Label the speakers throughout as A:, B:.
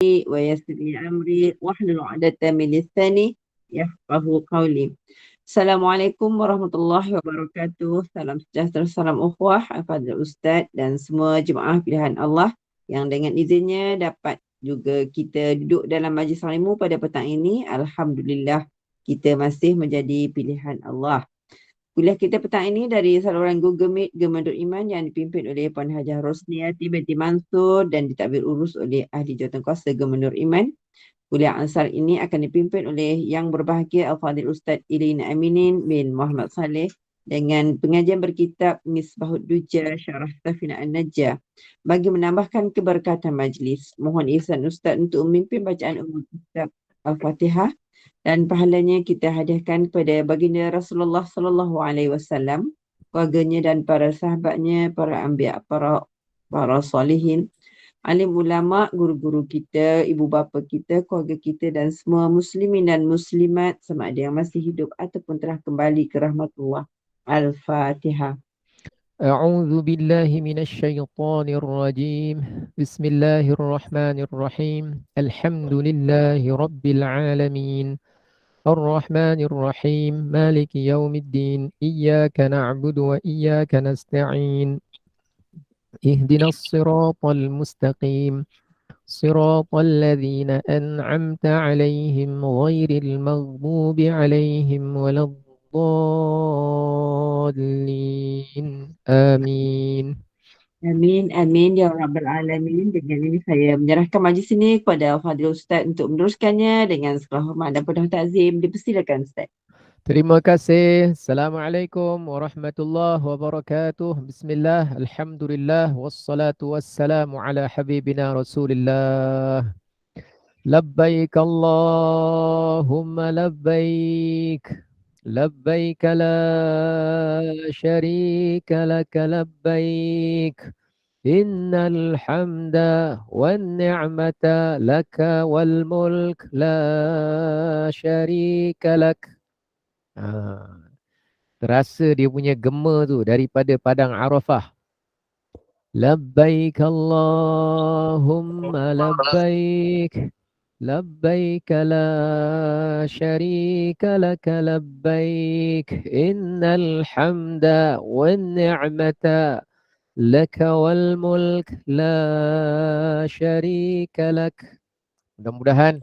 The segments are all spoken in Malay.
A: ويسر لي أمري واحلل عقدة من لساني يفقه قولي. Assalamualaikum warahmatullahi wabarakatuh. Salam sejahtera, salam ukhuwah, al-fadhil Ustaz dan semua jemaah pilihan Allah yang dengan izinnya dapat juga kita duduk dalam majlis ilmu pada petang ini. Alhamdulillah kita masih menjadi pilihan Allah. Kuliah kita petang ini dari saluran Google Meet Gemandur Iman yang dipimpin oleh Puan Hajah Rosniati binti Mansur dan ditadbir urus oleh Ahli Jawatankuasa Gemandur Iman. Kuliah Ansar ini akan dipimpin oleh Yang Berbahagia Al-Fadhil Ustaz Ilina Aminin bin Muhammad Saleh dengan pengajian berkitab Misbahud Duja Syarah Safina An-Najah. Bagi menambahkan keberkatan majlis, mohon ihsan Ustaz untuk memimpin bacaan umum kitab Al-Fatihah dan pahalanya kita hadiahkan kepada baginda Rasulullah sallallahu alaihi wasallam, keluarganya dan para sahabatnya, para anbiya, para solihin, alim ulama, guru-guru kita, ibu bapa kita, keluarga kita dan semua muslimin dan muslimat sama ada yang masih hidup ataupun telah kembali ke rahmatullah. Al-Fatihah.
B: أعوذ بالله من الشيطان الرجيم بسم الله الرحمن الرحيم الحمد لله رب العالمين الرحمن الرحيم مالك يوم الدين إياك نعبد وإياك نستعين اهدنا الصراط المستقيم صراط الذين أنعمت عليهم غير المغضوب عليهم ولا الضالين آمين.
A: Amin, amin ya Rabbal Alamin. Dengan ini saya menyerahkan majlis ini kepada Fadil Ustaz untuk meneruskannya dengan segala hormat dan penuh takzim. Dipersilakan Ustaz.
B: Terima kasih. Assalamualaikum warahmatullahi wabarakatuh. Bismillah, alhamdulillah, wassalatu wassalamu ala habibina Rasulillah. Labbaik Allahumma labbaik. Labbaik la syarika laka labbaik. Innal hamda wan ni'mata laka wal mulk la syarika lak. Terasa dia punya gema tu daripada padang Arafah. Labbaik Allahumma labbaik. Labbaik la syarika laka labbaik. Innal hamda wan ni'mata laka wal mulk la syarika lak. Mudah-mudahan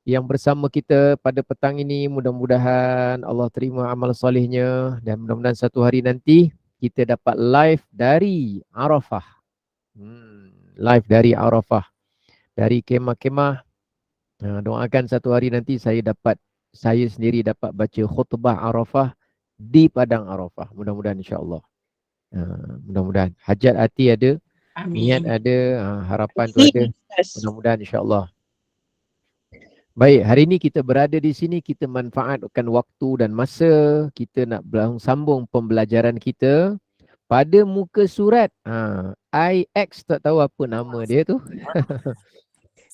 B: yang bersama kita pada petang ini, mudah-mudahan Allah terima amal solehnya dan mudah-mudahan satu hari nanti kita dapat live dari Arafah. Live dari Arafah, dari kemah-kemah. Doakan satu hari nanti saya sendiri dapat baca khutbah Arafah di padang Arafah. Mudah-mudahan insya-Allah. Mudah-mudahan hajat hati ada, niat
A: Amin.
B: ada, harapan tu ada. Mudah-mudahan insya-Allah. Baik, hari ini kita berada di sini, kita manfaatkan waktu dan masa kita nak sambung pembelajaran kita pada muka surat IX, tak tahu apa nama dia tu.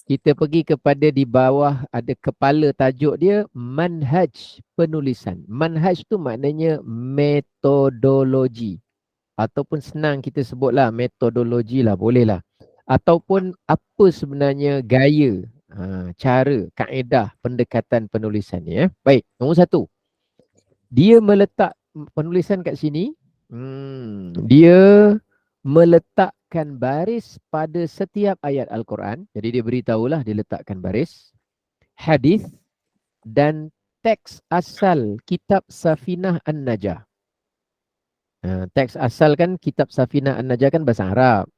B: Kita pergi kepada di bawah ada kepala tajuk dia manhaj penulisan. Manhaj tu maknanya metodologi ataupun senang kita sebutlah metodologi lah, bolehlah. Ataupun apa sebenarnya gaya, cara, kaedah pendekatan penulisan ni. Baik, nombor satu. Dia meletak penulisan kat sini. Dia meletakkan baris pada setiap ayat Al-Quran. Jadi dia beritahulah dia letakkan baris, hadis dan teks asal kitab Safinah An-Najah. Teks asal kan kitab Safinah An-Najah kan bahasa Arab.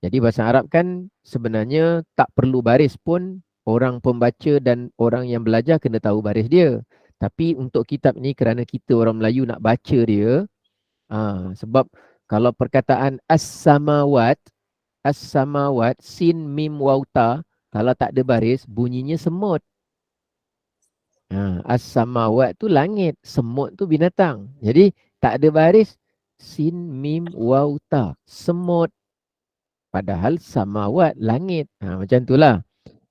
B: Jadi bahasa Arab kan sebenarnya tak perlu baris pun, orang pembaca dan orang yang belajar kena tahu baris dia. Tapi untuk kitab ni kerana kita orang Melayu nak baca dia, sebab kalau perkataan as-samawat, sin mim waw ta, kalau tak ada baris bunyinya semut. As-samawat tu langit, semut tu binatang. Jadi tak ada baris, sin mim waw ta, semut. Padahal samawat langit. Macam itulah.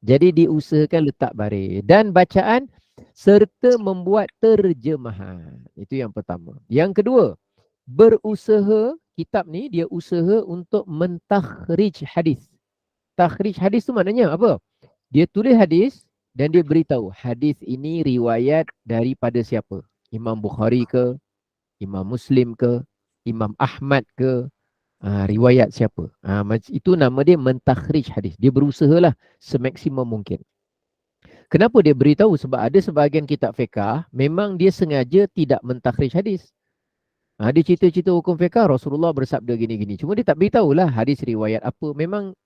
B: Jadi diusahakan letak baris dan bacaan serta membuat terjemahan. Itu yang pertama. Yang kedua, berusaha, kitab ni dia usaha untuk mentakhrij hadis. Takhrij hadis tu maknanya apa? Dia tulis hadis dan dia beritahu hadis ini riwayat daripada siapa? Imam Bukhari ke, Imam Muslim ke, Imam Ahmad ke, riwayat siapa? Itu nama dia mentakhrij hadis. Dia berusahalah semaksimum mungkin. Kenapa dia beritahu? Sebab ada sebahagian kitab fiqah memang dia sengaja tidak mentakhrij hadis. Dia cerita-cerita hukum fiqah Rasulullah bersabda gini-gini. Cuma dia tak beritahulah hadis riwayat apa.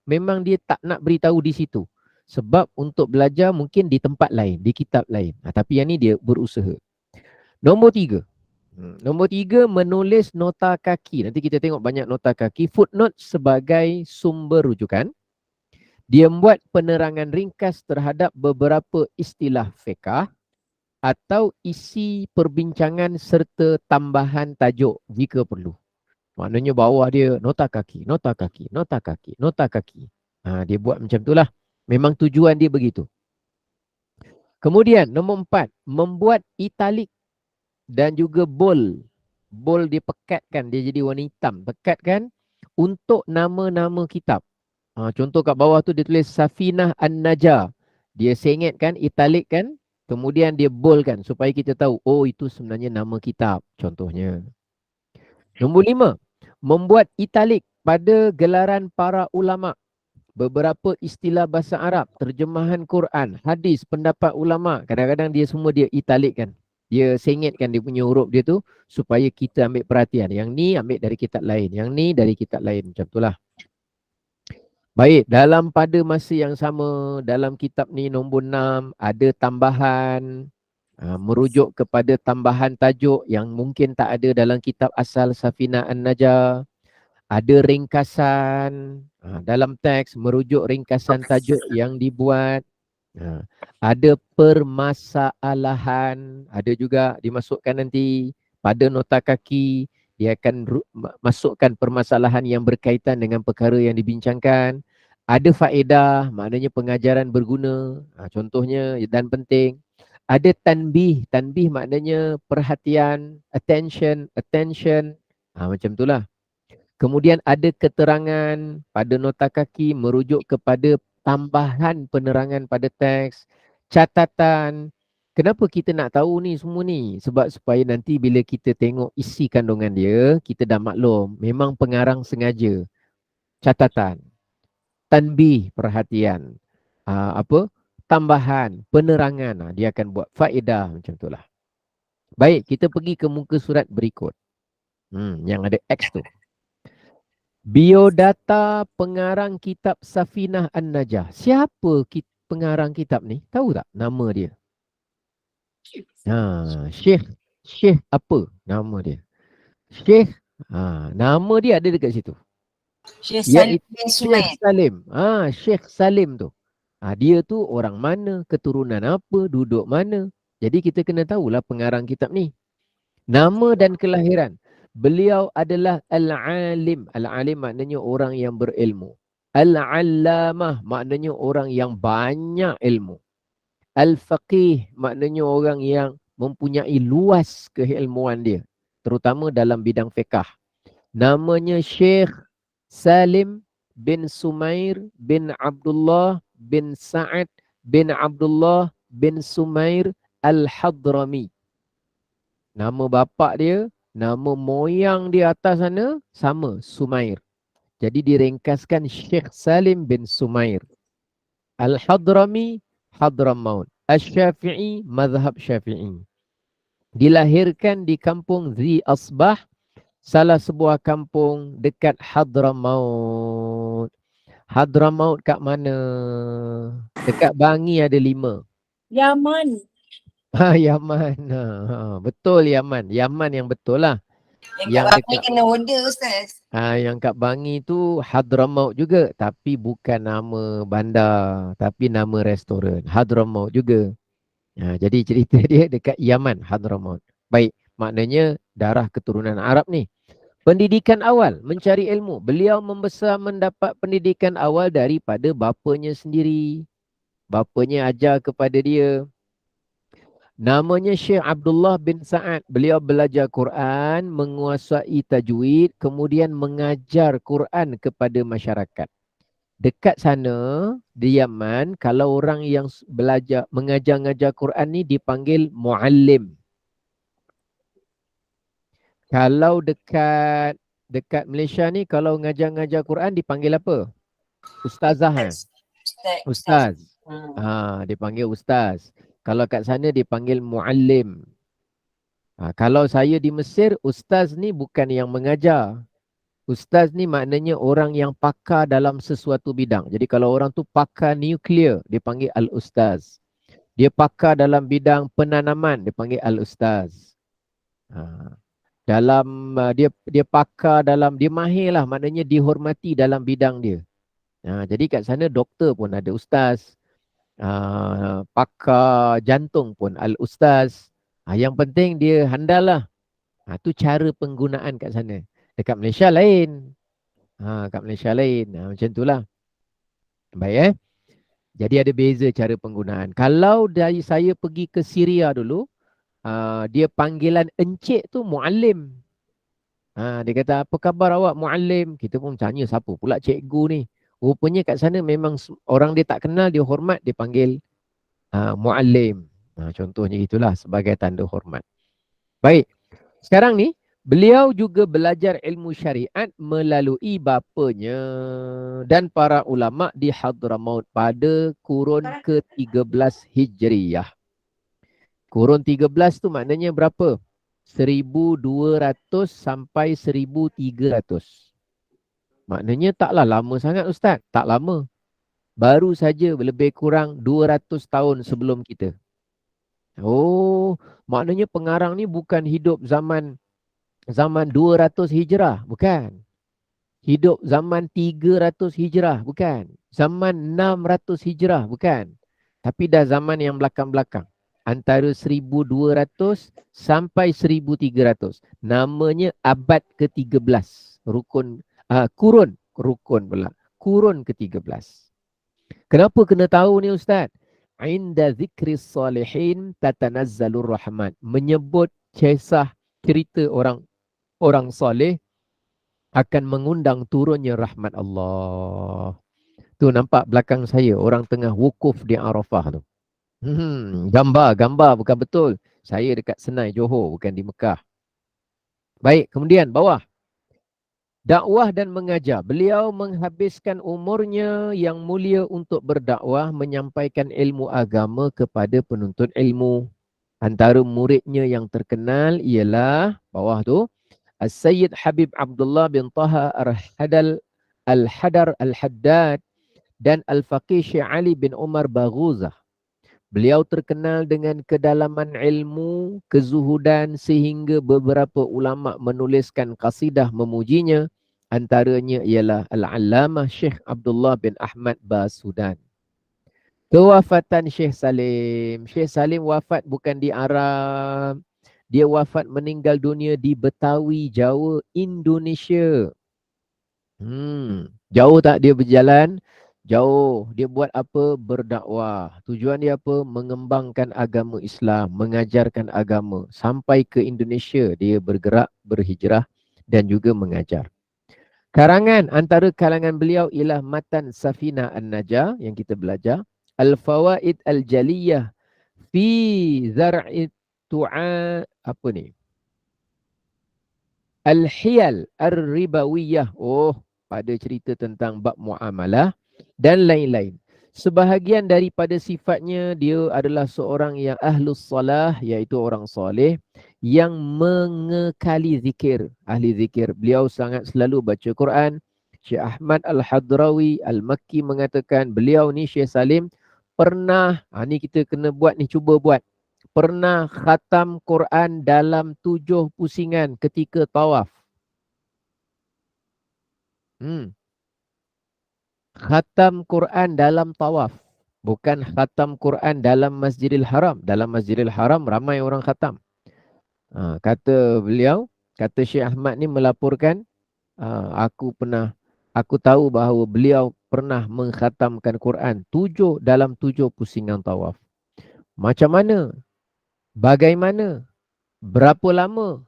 B: Memang dia tak nak beritahu di situ. Sebab untuk belajar mungkin di tempat lain, di kitab lain. Tapi yang ni dia berusaha. Nombor 3. Nombor 3, menulis nota kaki. Nanti kita tengok banyak nota kaki. Footnote sebagai sumber rujukan. Dia membuat penerangan ringkas terhadap beberapa istilah fiqah atau isi perbincangan serta tambahan tajuk jika perlu. Maknanya bawah dia nota kaki, nota kaki, nota kaki, nota kaki. Dia buat macam itulah. Memang tujuan dia begitu. Kemudian nombor 4, membuat italik dan juga bold. Bold dia pekatkan, dia jadi warna hitam. Pekatkan untuk nama-nama kitab. Contoh kat bawah tu dia tulis Safinah An-Najah. Dia sengitkan, italikkan. Kemudian dia boldkan supaya kita tahu, oh itu sebenarnya nama kitab. Contohnya. Nombor 5, membuat italik pada gelaran para ulama. Beberapa istilah bahasa Arab, terjemahan Quran, hadis, pendapat ulama. Kadang-kadang dia semua dia italikkan. Dia sengitkan dia punya huruf dia tu supaya kita ambil perhatian. Yang ni ambil dari kitab lain. Yang ni dari kitab lain. Macam itulah. Baik, pada masa yang sama, dalam kitab ni nombor 6, ada tambahan, merujuk kepada tambahan tajuk yang mungkin tak ada dalam kitab asal Safinah An-Najah. Ada ringkasan, dalam teks merujuk ringkasan tajuk yang dibuat. Ada permasalahan, ada juga dimasukkan nanti pada nota kaki. Dia akan masukkan permasalahan yang berkaitan dengan perkara yang dibincangkan. Ada faedah, maknanya pengajaran berguna, contohnya dan penting. Ada tanbih, tanbih maknanya perhatian, attention, macam itulah. Kemudian ada keterangan pada nota kaki merujuk kepada tambahan penerangan pada teks, catatan. Kenapa kita nak tahu ni semua ni? Sebab supaya nanti bila kita tengok isi kandungan dia, kita dah maklum. Memang pengarang sengaja. Catatan, tanbih, perhatian, tambahan, penerangan. Dia akan buat faedah macam itulah. Baik, kita pergi ke muka surat berikut. Yang ada X tu. Biodata pengarang kitab Safinah An-Najah. Siapa pengarang kitab ni? Tahu tak nama dia? Syekh apa nama dia? Syekh, nama dia ada dekat situ.
C: Syekh Salim bin Sumair.
B: Syekh Salim tu. Dia tu orang mana, keturunan apa, duduk mana. Jadi kita kena tahulah pengarang kitab ni. Nama dan kelahiran. Beliau adalah Al-Alim. Al-Alim maknanya orang yang berilmu. Al-Allamah maknanya orang yang banyak ilmu. Al-Faqih maknanya orang yang mempunyai luas keilmuan dia. Terutama dalam bidang fiqah. Namanya Syekh Salim bin Sumair bin Abdullah bin Sa'ad bin Abdullah bin Sumair Al-Hadrami. Nama bapa dia, nama moyang di atas sana sama, Sumair. Jadi diringkaskan Syekh Salim bin Sumair. Al-Hadrami, Hadramaut. Asy-Syafi'i, mazhab Syafi'i. Dilahirkan di kampung Zi Asbah, salah sebuah kampung dekat Hadramaut. Hadramaut kat mana? Dekat Bangi ada 5.
C: Yaman.
B: Yaman. Betul Yaman. Yaman yang betul lah.
C: Yang kat Bangi kena order Ustaz.
B: Yang kat Bangi tu Hadramaut juga. Tapi bukan nama bandar. Tapi nama restoran. Hadramaut juga. Jadi cerita dia dekat Yaman, Hadramaut. Baik, maknanya darah keturunan Arab ni. Pendidikan awal, mencari ilmu. Beliau membesar mendapat pendidikan awal daripada bapanya sendiri. Bapanya ajar kepada dia. Namanya Syekh Abdullah bin Sa'ad. Beliau belajar Quran, menguasai tajwid, kemudian mengajar Quran kepada masyarakat. dekat sana di Yaman, kalau orang yang belajar mengajar-ngajar Quran ni dipanggil muallim. Kalau dekat dekat Malaysia ni kalau ngajar-ngajar Quran dipanggil apa? Ustazah. Ustaz. Dipanggil ustaz. Kalau kat sana dipanggil muallim. Kalau saya di Mesir, ustaz ni bukan yang mengajar. Ustaz ni maknanya orang yang pakar dalam sesuatu bidang. Jadi kalau orang tu pakar nuklear, dipanggil al-ustaz. Dia pakar dalam bidang penanaman, dipanggil al-ustaz. Dia pakar dalam, dia mahir lah, maknanya dihormati dalam bidang dia. Jadi kat sana doktor pun ada ustaz. Pakar jantung pun al-ustaz. Yang penting dia handal lah. Tu cara penggunaan kat sana. Dekat Malaysia lain. Kat Malaysia lain. Macam itulah. Baik Jadi ada beza cara penggunaan. Kalau dari saya pergi ke Syria dulu, dia panggilan encik tu muallim. Dia kata, apa khabar awak muallim? Kita pun tanya siapa pula cikgu ni. Rupanya kat sana memang orang dia tak kenal, dia hormat, dia panggil muallim. Contohnya itulah sebagai tanda hormat. Baik, sekarang ni beliau juga belajar ilmu syariat melalui bapanya dan para ulama di Hadramaut pada kurun ke-13 Hijriyah. Kurun 13 tu maknanya berapa? 1200 sampai 1300. Maknanya taklah lama sangat Ustaz. Tak lama. Baru saja lebih kurang 200 tahun sebelum kita. Oh, maknanya pengarang ni bukan hidup zaman 200 Hijrah, bukan. Hidup zaman 300 Hijrah, bukan. Zaman 600 Hijrah, bukan. Tapi dah zaman yang belakang-belakang. Antara 1200 sampai 1300. Namanya abad ke-13. Kurun pula. Kurun ke-13. Kenapa kena tahu ni Ustaz? Inda zikris salihin tatanazzalur rahmat. Menyebut kisah cerita orang soleh akan mengundang turunnya rahmat Allah. Tu nampak belakang saya orang tengah wukuf di Arafah tu. Gambar bukan betul. Saya dekat Senai, Johor, bukan di Mekah. Baik, kemudian bawah. Dakwah dan mengajar. Beliau menghabiskan umurnya yang mulia untuk berdakwah, menyampaikan ilmu agama kepada penuntut ilmu. Antara muridnya yang terkenal ialah, bawah tu, As-Sayyid Habib Abdullah bin Taha Al-Hadar Al-Haddad dan Al-Faqih Syekh Ali bin Umar Baghuzah. Beliau terkenal dengan kedalaman ilmu, kezuhudan sehingga beberapa ulama menuliskan qasidah memujinya. Antaranya ialah Al-Allamah Syekh Abdullah bin Ahmad Basudan. Kewafatan Syekh Salim. Syekh Salim wafat bukan di Arab. Dia wafat meninggal dunia di Betawi, Jawa, Indonesia. Jauh tak dia berjalan? Jauh. Dia buat apa? Berdakwah. Tujuan dia apa? Mengembangkan agama Islam, mengajarkan agama. Sampai ke Indonesia dia bergerak, berhijrah dan juga mengajar. Karangan antara kalangan beliau ialah Matan Safina An-Najah yang kita belajar. Al-Fawaid Al-Jaliyah fi Zar'i Tu'a apa ni? Al-Hiyal Ar-Ribawiyah. Pada cerita tentang bab muamalah dan lain-lain. Sebahagian daripada sifatnya dia adalah seorang yang ahlus salah, iaitu orang soleh yang mengekali zikir, ahli zikir. Beliau sangat selalu baca Quran. Syekh Ahmad Al-Hadrawi Al-Makki mengatakan beliau ni Syekh Salim pernah, ni kita kena buat ni, cuba buat. Pernah khatam Quran dalam 7 pusingan ketika tawaf. Khatam Quran dalam tawaf. Bukan khatam Quran dalam Masjidil Haram. Dalam Masjidil Haram ramai orang khatam. Kata beliau, kata Syekh Ahmad ni melaporkan, aku tahu bahawa beliau pernah mengkhatamkan Quran dalam 7 pusingan tawaf. Macam mana? Bagaimana? Berapa lama?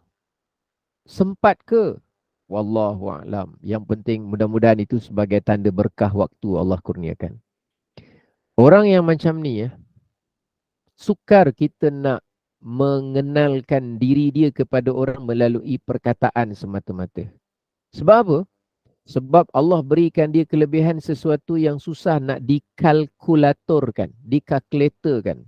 B: Sempat ke? Wallahu a'lam. Yang penting mudah-mudahan itu sebagai tanda berkah waktu Allah kurniakan. Orang yang macam ni ya, sukar kita nak mengenalkan diri dia kepada orang melalui perkataan semata-mata. Sebab apa? Sebab Allah berikan dia kelebihan sesuatu yang susah nak dikalkulatorkan, dikalkulatorkan.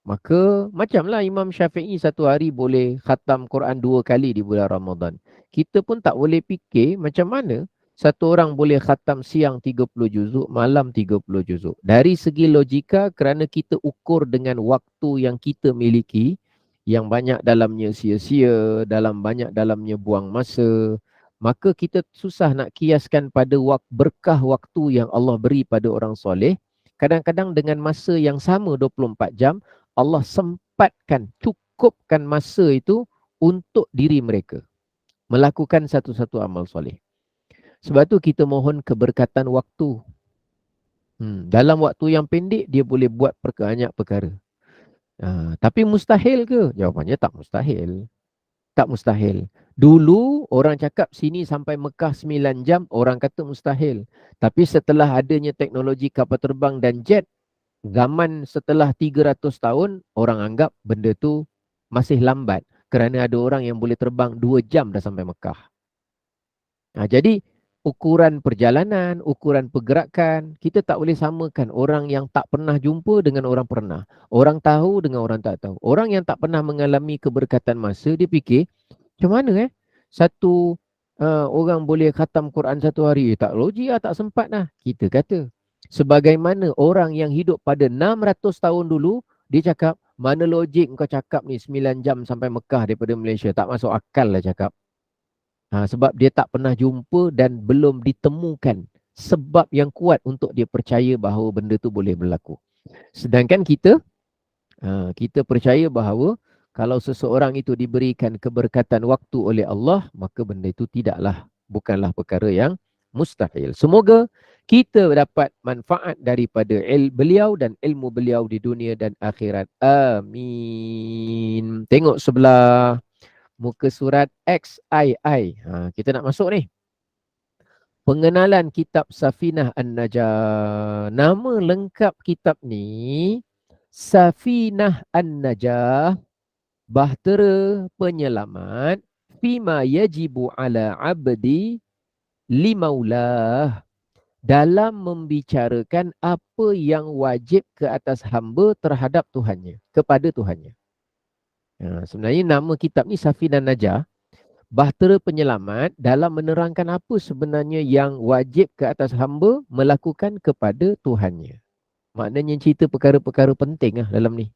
B: Maka macamlah Imam Syafi'i satu hari boleh khatam Quran 2 kali di bulan Ramadan. Kita pun tak boleh fikir macam mana satu orang boleh khatam siang 30 juzuk, malam 30 juzuk. Dari segi logika, kerana kita ukur dengan waktu yang kita miliki, yang banyak dalamnya sia-sia, banyak dalamnya buang masa, maka kita susah nak kiaskan pada berkah waktu yang Allah beri pada orang soleh. Kadang-kadang dengan masa yang sama 24 jam, Allah sempatkan, cukupkan masa itu untuk diri mereka melakukan satu-satu amal soleh. Sebab tu kita mohon keberkatan waktu. Dalam waktu yang pendek dia boleh buat banyak perkara. Tapi mustahil ke? Jawapannya tak mustahil. Tak mustahil. Dulu orang cakap sini sampai Mekah 9 jam, orang kata mustahil. Tapi setelah adanya teknologi kapal terbang dan jet, zaman setelah 300 tahun, orang anggap benda tu masih lambat. Kerana ada orang yang boleh terbang 2 jam dah sampai Mekah. Jadi ukuran perjalanan, ukuran pergerakan, kita tak boleh samakan orang yang tak pernah jumpa dengan orang pernah. Orang tahu dengan orang tak tahu. Orang yang tak pernah mengalami keberkatan masa, dia fikir, macam mana satu orang boleh khatam Quran satu hari? Tak logik lah, tak sempat lah. Kita kata, sebagaimana orang yang hidup pada 600 tahun dulu, dia cakap, mana logik kau cakap ni 9 jam sampai Mekah daripada Malaysia? Tak masuk akal lah cakap. Sebab dia tak pernah jumpa dan belum ditemukan sebab yang kuat untuk dia percaya bahawa benda tu boleh berlaku. Sedangkan kita percaya bahawa kalau seseorang itu diberikan keberkatan waktu oleh Allah, maka benda itu bukanlah perkara yang mustahil. Semoga kita dapat manfaat daripada beliau dan ilmu beliau di dunia dan akhirat. Amin. Tengok sebelah muka surat XII. Kita nak masuk ni. Pengenalan kitab Safinah An-Najah. Nama lengkap kitab ni Safinah An-Najah, bahtera penyelamat fima yajibu ala abdi limaulah, dalam membicarakan apa yang wajib ke atas hamba terhadap Tuhannya, kepada Tuhannya. Sebenarnya nama kitab ni Safinah Najah, bahtera penyelamat dalam menerangkan apa sebenarnya yang wajib ke atas hamba melakukan kepada Tuhannya. Maknanya cerita perkara-perkara penting dalam ni.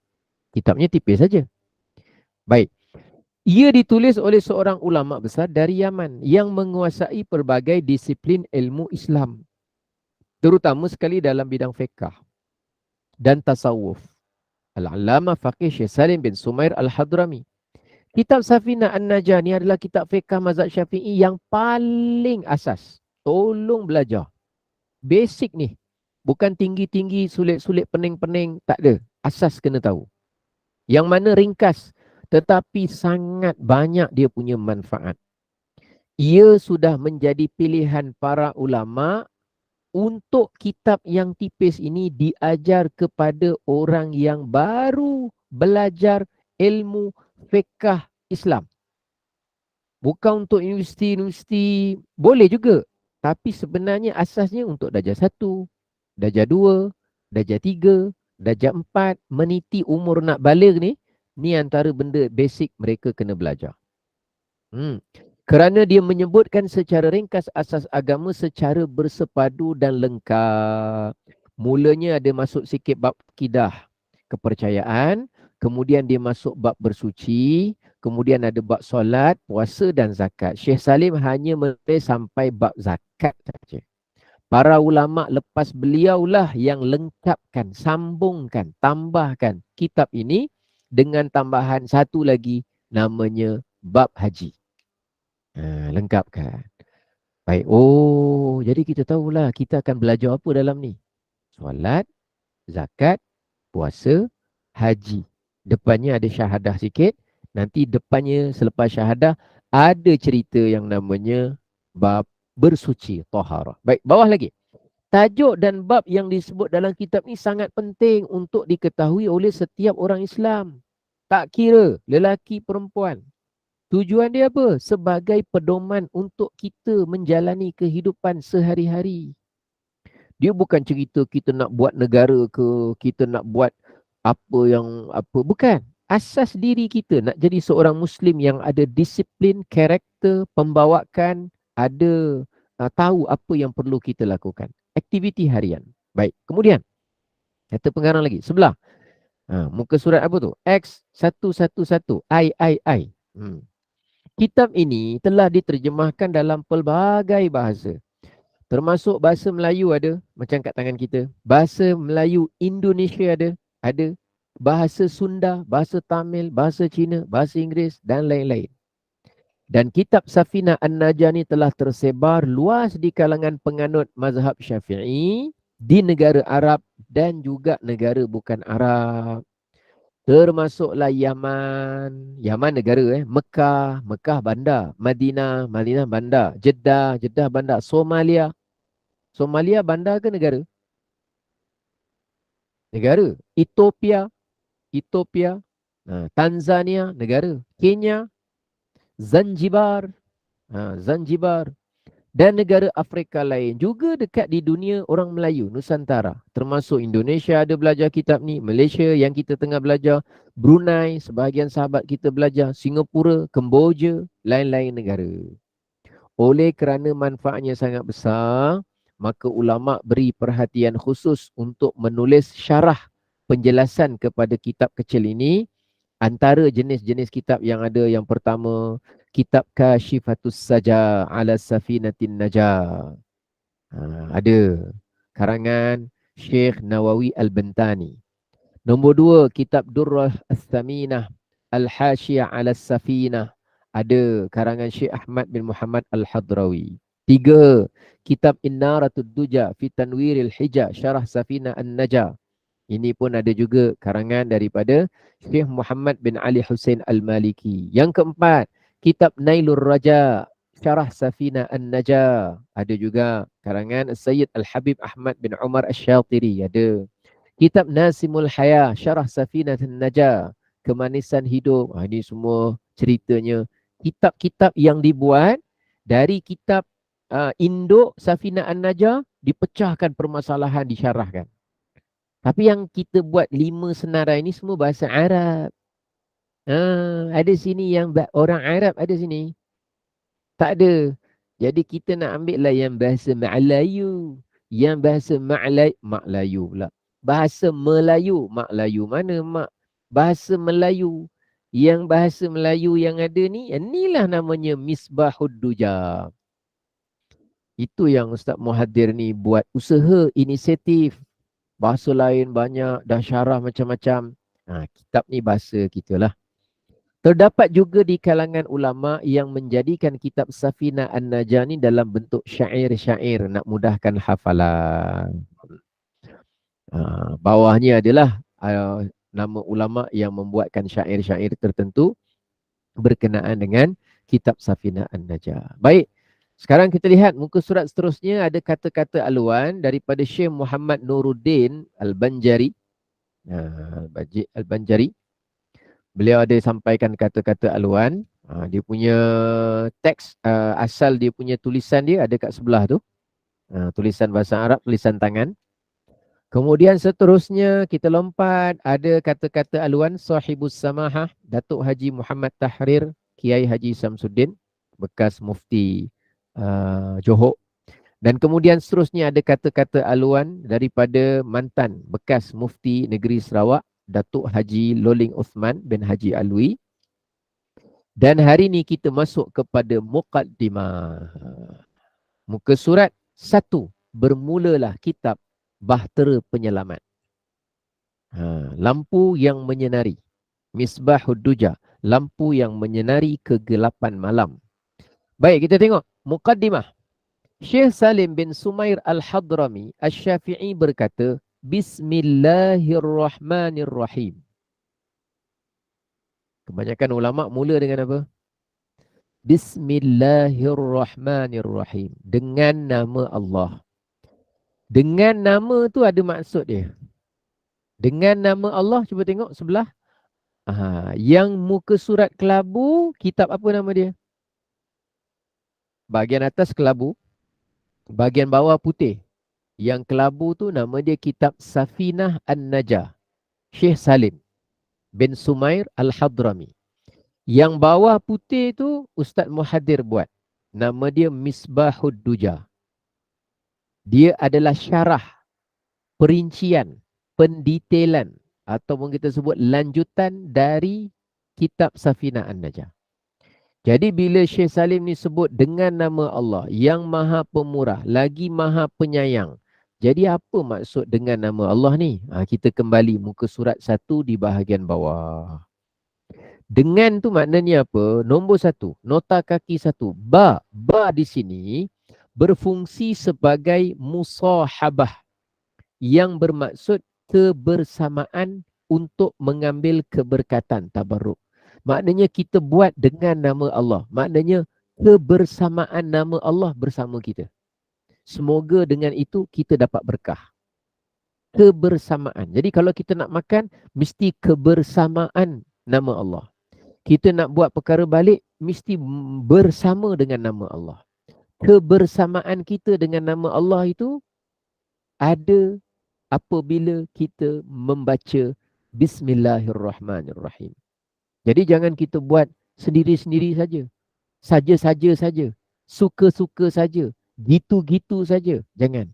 B: Kitabnya tipis saja. Baik. Ia ditulis oleh seorang ulama besar dari Yaman yang menguasai pelbagai disiplin ilmu Islam, terutama sekali dalam bidang fiqh dan tasawuf. Al-Allamah Faqih Syekh Salim bin Sumair Al-Hadrami. Kitab Safinah An-Najah ni adalah kitab fiqh mazhab Syafi'i yang paling asas. Tolong belajar. Basic ni. Bukan tinggi-tinggi, sulit-sulit, pening-pening. Tak ada. Asas kena tahu. Yang mana ringkas, tetapi sangat banyak dia punya manfaat. Ia sudah menjadi pilihan para ulama untuk kitab yang tipis ini diajar kepada orang yang baru belajar ilmu fiqh Islam. Bukan untuk universiti, boleh juga. Tapi sebenarnya asasnya untuk darjah 1, darjah 2, darjah 3, darjah 4, meniti umur nak balik ni antara benda basic mereka kena belajar. Kerana dia menyebutkan secara ringkas asas agama secara bersepadu dan lengkap. Mulanya ada masuk sikit bab akidah, kepercayaan, kemudian dia masuk bab bersuci, kemudian ada bab solat, puasa dan zakat. Syekh Salim hanya menulis sampai bab zakat saja. Para ulama lepas beliaulah yang lengkapkan, sambungkan, tambahkan kitab ini dengan tambahan satu lagi namanya bab haji. Lengkapkan. Baik. Jadi kita tahulah kita akan belajar apa dalam ni. Solat, zakat, puasa, haji. Depannya ada syahadah sikit. Nanti depannya selepas syahadah ada cerita yang namanya bab bersuci, taharah. Baik, bawah lagi. Tajuk dan bab yang disebut dalam kitab ni sangat penting untuk diketahui oleh setiap orang Islam. Tak kira lelaki perempuan. Tujuan dia apa? Sebagai pedoman untuk kita menjalani kehidupan sehari-hari. Dia bukan cerita kita nak buat negara ke, kita nak buat apa yang apa. Bukan. Asas diri kita nak jadi seorang Muslim yang ada disiplin, karakter, pembawaan, ada tahu apa yang perlu kita lakukan. Aktiviti harian. Baik. Kemudian, kata pengarang lagi. Sebelah. Muka surat apa tu? X111. I. Kitab ini telah diterjemahkan dalam pelbagai bahasa. Termasuk bahasa Melayu ada, macam kat tangan kita. Bahasa Melayu Indonesia ada. Bahasa Sunda, bahasa Tamil, bahasa Cina, bahasa Inggeris dan lain-lain. Dan kitab Safinah An-Najah ni telah tersebar luas di kalangan penganut mazhab Syafi'i di negara Arab dan juga negara bukan Arab. Termasuklah Yaman, Yaman negara Mekah bandar, Madinah bandar, Jeddah bandar, Somalia bandar ke negara? Negara. Ethiopia, Tanzania negara, Kenya, Zanzibar, dan negara Afrika lain juga dekat di dunia orang Melayu, Nusantara. Termasuk Indonesia ada belajar kitab ni, Malaysia yang kita tengah belajar, Brunei, sebahagian sahabat kita belajar, Singapura, Kemboja, lain-lain negara. Oleh kerana manfaatnya sangat besar, maka ulama beri perhatian khusus untuk menulis syarah penjelasan kepada kitab kecil ini. Antara jenis-jenis kitab yang ada, yang pertama, kitab Kashifatus Saja ala Safinatin Najah. Ada karangan Syekh Nawawi Al-Bantani. Nombor 2, kitab Durrah As-Saminah Al-Hashiyah ala Safinah. Ada karangan Syekh Ahmad bin Muhammad Al-Hadrawi. 3, kitab Innaratud Duja fi Tanwiril Hijah Syarah Safinah An-Najah. Ini pun ada juga karangan daripada Syekh Muhammad bin Ali Hussein Al-Maliki. Yang keempat, kitab Nailur Raja Syarah Safinah An-Najah. Ada juga karangan Sayyid Al-Habib Ahmad bin Umar Asy-Syatiri. Ada kitab Nasimul Haya Syarah Safinah An-Najah, Kemanisan Hidup. Ini semua ceritanya kitab-kitab yang dibuat dari kitab induk Safinah An-Najah, dipecahkan permasalahan, disyarahkan. Tapi yang kita buat 5 senarai ni semua bahasa Arab. Ada sini yang orang Arab ada sini. Tak ada. Jadi kita nak ambil lah yang bahasa Melayu. Yang bahasa Melayu pula. Bahasa Melayu. Melayu mana mak? Bahasa Melayu. Yang bahasa Melayu yang ada ni, inilah namanya Misbahud Duja. Itu yang Ustaz Muhadir ni buat usaha, inisiatif. Bahasa lain banyak, dah syarah macam-macam. Kitab ni bahasa kita lah. Terdapat juga di kalangan ulama yang menjadikan kitab Safinah An-Najah ni dalam bentuk syair-syair, nak mudahkan hafalan. Bawahnya adalah nama ulama yang membuatkan syair-syair tertentu berkenaan dengan kitab Safinah An-Najah. Baik. Sekarang kita lihat muka surat seterusnya, ada kata-kata aluan daripada Syekh Muhammad Nuruddin Al-Banjari. Al-Banjari. Beliau ada sampaikan kata-kata aluan. Dia punya teks, asal dia punya tulisan dia ada kat sebelah tu. Tulisan bahasa Arab, tulisan tangan. Kemudian seterusnya kita lompat, ada kata-kata aluan Sahibus Samahah, Datuk Haji Muhammad Tahrir, Kiai Haji Samsuddin, bekas mufti Johor. Dan kemudian seterusnya ada kata-kata aluan daripada mantan bekas mufti negeri Sarawak, Datuk Haji Loling Uthman bin Haji Alwi. Dan hari ini kita masuk kepada Muqaddimah. Muka surat 1, bermulalah kitab Bahtera Penyelamat. Lampu yang menyinari. Misbahud Duja, lampu yang menyinari kegelapan malam. Baik, kita tengok Muqaddimah. Syekh Salim bin Sumair Al-Hadrami Asy-Syafi'i berkata, Bismillahirrahmanirrahim. Kebanyakan ulama mula dengan apa? Bismillahirrahmanirrahim. Dengan nama Allah. Dengan nama tu ada maksud dia. Dengan nama Allah, cuba tengok sebelah. Yang muka surat kelabu, kitab apa nama dia? Bahagian atas kelabu, bahagian bawah putih. Yang kelabu tu nama dia kitab Safinah An-Najah. Syekh Salim bin Sumair Al-Hadrami. Yang bawah putih tu Ustaz Muhadir buat. Nama dia Misbahud Duja. Dia adalah syarah, perincian, pendetailan ataupun kita sebut lanjutan dari kitab Safinah An-Najah. Jadi bila Syekh Salim ni sebut dengan nama Allah yang maha pemurah, lagi maha penyayang. Jadi apa maksud dengan nama Allah ni? Kita kembali muka surat 1 di bahagian bawah. Dengan tu maknanya apa? Nombor 1, nota kaki 1. Ba di sini berfungsi sebagai musahabah yang bermaksud kebersamaan untuk mengambil keberkatan, tabarruk. Maknanya kita buat dengan nama Allah. Maknanya kebersamaan nama Allah bersama kita. Semoga dengan itu kita dapat berkah. Kebersamaan. Jadi kalau kita nak makan, mesti kebersamaan nama Allah. Kita nak buat perkara balik, mesti bersama dengan nama Allah. Kebersamaan kita dengan nama Allah itu ada apabila kita membaca Bismillahirrahmanirrahim. Jadi jangan kita buat sendiri-sendiri saja. Saja-saja saja. Suka-suka saja. Gitu-gitu saja. Jangan.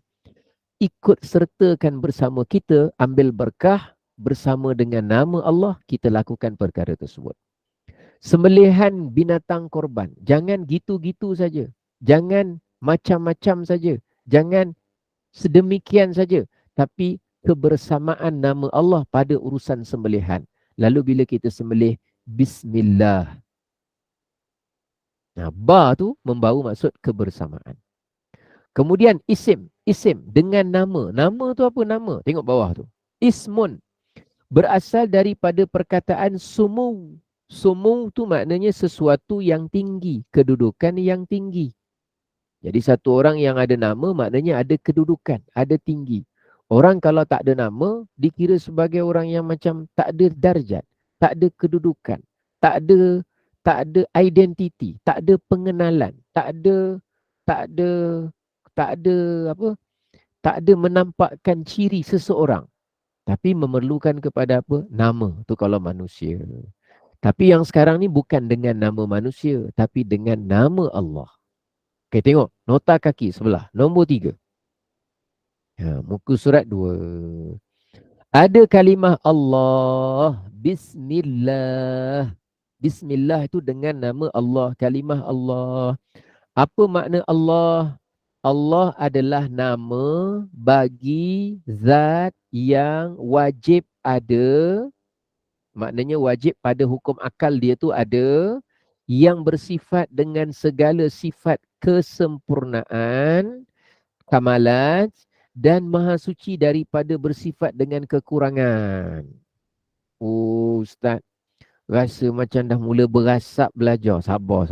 B: Ikut sertakan bersama kita, ambil berkah bersama dengan nama Allah, kita lakukan perkara tersebut. Sembelihan binatang korban. Jangan gitu-gitu saja. Jangan macam-macam saja. Jangan sedemikian saja. Tapi kebersamaan nama Allah pada urusan sembelihan. Lalu bila kita sembelih, Bismillah. Ba tu membawa maksud kebersamaan. Kemudian isim dengan nama. Nama tu apa nama? Tengok bawah tu. Ismun berasal daripada perkataan sumu. Sumu tu maknanya sesuatu yang tinggi, kedudukan yang tinggi. Jadi satu orang yang ada nama maknanya ada kedudukan, ada tinggi. Orang kalau tak ada nama dikira sebagai orang yang macam tak ada darjat, tak ada kedudukan, tak ada identiti, tak ada pengenalan, tak ada menampakkan ciri seseorang. Tapi memerlukan kepada apa? Nama. Tu kalau manusia. Tapi yang sekarang ni bukan dengan nama manusia, tapi dengan nama Allah. Okay, tengok. Nota kaki sebelah. Nombor 3. Muka surat 2. Ada kalimah Allah. Bismillah. Bismillah itu dengan nama Allah. Kalimah Allah. Apa makna Allah? Allah adalah nama bagi zat yang wajib ada. Maknanya wajib pada hukum akal dia tu ada, yang bersifat dengan segala sifat kesempurnaan, kamalat, dan maha suci daripada bersifat dengan kekurangan. Oh Ustaz, rasa macam dah mula berasap belajar. Sabar.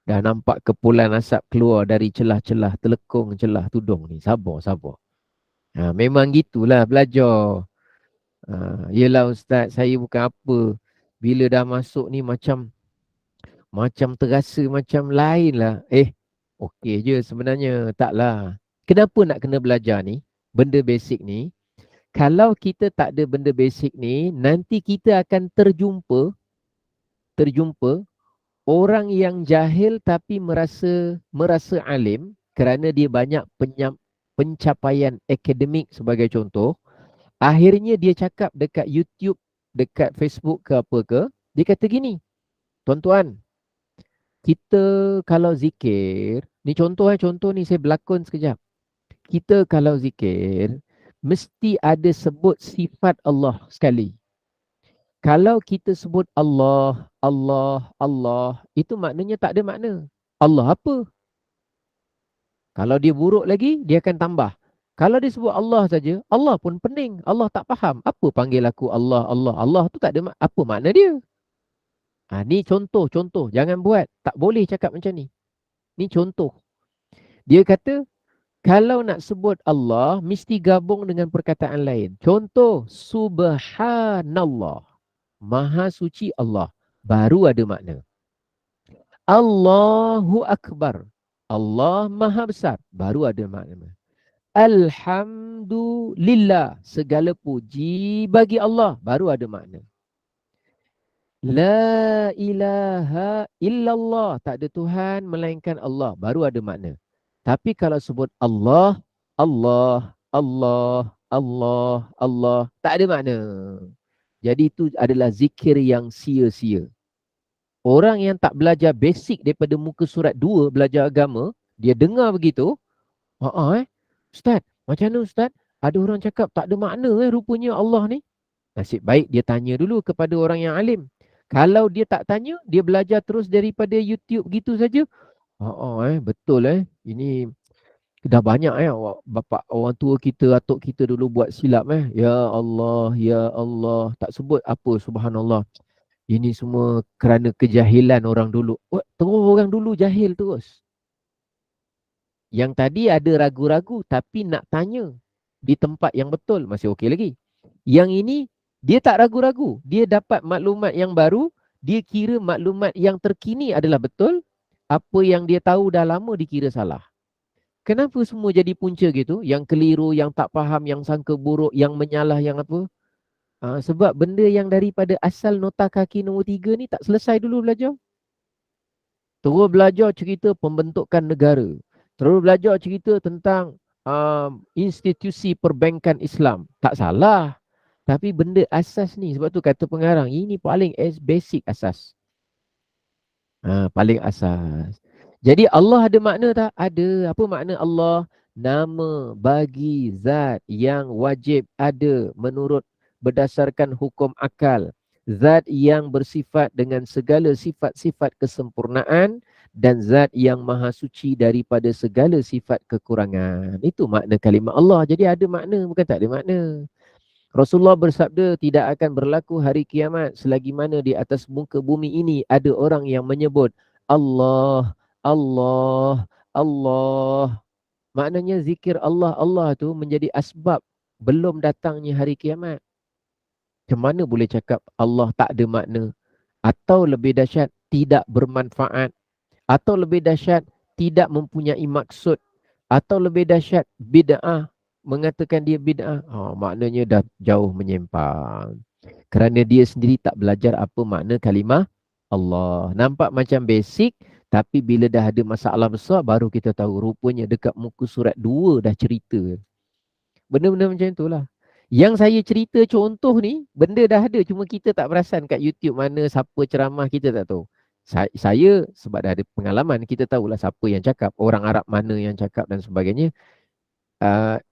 B: Dah nampak kepulan asap keluar dari celah-celah telekung, celah tudung ni. Sabar. Memang gitulah belajar. Yelah Ustaz, saya bukan apa. Bila dah masuk ni macam terasa macam lain lah. Okey je sebenarnya. Taklah. Kenapa nak kena belajar ni? Benda basic ni. Kalau kita tak ada benda basic ni, nanti kita akan terjumpa orang yang jahil tapi merasa alim kerana dia banyak pencapaian akademik sebagai contoh. Akhirnya dia cakap dekat YouTube, dekat Facebook ke apa ke, dia kata gini, tuan-tuan, kita kalau zikir, ni contoh ni saya berlakon sekejap. Kita kalau zikir, mesti ada sebut sifat Allah sekali. Kalau kita sebut Allah, itu maknanya tak ada makna. Allah apa? Kalau dia buruk lagi, dia akan tambah. Kalau dia sebut Allah saja, Allah pun pening. Allah tak faham. Apa panggil aku Allah? Allah tu tak ada apa makna dia. Ni contoh. Jangan buat. Tak boleh cakap macam ni. Ni contoh. Dia kata, kalau nak sebut Allah, mesti gabung dengan perkataan lain. Contoh, Subhanallah. Maha suci Allah. Baru ada makna. Allahu Akbar. Allah Maha Besar. Baru ada makna. Alhamdulillah. Segala puji bagi Allah. Baru ada makna. La ilaha illallah. Tak ada Tuhan melainkan Allah. Baru ada makna. Tapi kalau sebut Allah, Allah, Allah, Allah, Allah, tak ada makna. Jadi itu adalah zikir yang sia-sia. Orang yang tak belajar basic daripada muka surat 2 belajar agama, dia dengar begitu, Ustaz, macam mana Ustaz? Ada orang cakap tak ada makna rupanya Allah ni. Nasib baik dia tanya dulu kepada orang yang alim. Kalau dia tak tanya, dia belajar terus daripada YouTube gitu saja. Betul ini dah banyak bapak orang tua kita, atuk kita dulu buat silap Ya Allah, ya Allah. Tak sebut apa subhanallah. Ini semua kerana kejahilan orang dulu. Terus orang dulu jahil terus. Yang tadi ada ragu-ragu tapi nak tanya di tempat yang betul, masih okey lagi. Yang ini dia tak ragu-ragu. Dia dapat maklumat yang baru. Dia kira maklumat yang terkini adalah betul. Apa yang dia tahu dah lama dikira salah. Kenapa semua jadi punca gitu? Yang keliru, yang tak faham, yang sangka buruk, yang menyalah, yang apa? Sebab benda yang daripada asal nota kaki nombor 3 ni tak selesai dulu belajar. Terus belajar cerita pembentukan negara. Terus belajar cerita tentang institusi perbankan Islam. Tak salah. Tapi benda asas ni, sebab tu kata pengarang, ini paling basic asas. Paling asas. Jadi Allah ada makna tak? Ada. Apa makna Allah? Nama bagi zat yang wajib ada menurut berdasarkan hukum akal. Zat yang bersifat dengan segala sifat-sifat kesempurnaan dan zat yang maha suci daripada segala sifat kekurangan. Itu makna kalimah Allah. Jadi ada makna, bukan tak ada makna. Rasulullah bersabda, tidak akan berlaku hari kiamat selagi mana di atas muka bumi ini ada orang yang menyebut Allah, Allah, Allah. Maknanya zikir Allah, Allah tu menjadi asbab belum datangnya hari kiamat. Macam mana boleh cakap Allah tak ada makna? Atau lebih dahsyat, tidak bermanfaat. Atau lebih dahsyat, tidak mempunyai maksud. Atau lebih dahsyat, bid'ah. Mengatakan dia bid'ah, maknanya dah jauh menyimpang. Kerana dia sendiri tak belajar apa makna kalimah Allah. Nampak macam basic, tapi bila dah ada masalah besar, baru kita tahu rupanya dekat muka surat 2 dah cerita. Benda-benda macam itulah. Yang saya cerita contoh ni, benda dah ada, cuma kita tak perasan kat YouTube mana, siapa ceramah, kita tak tahu. Saya sebab dah ada pengalaman, kita tahulah siapa yang cakap, orang Arab mana yang cakap dan sebagainya.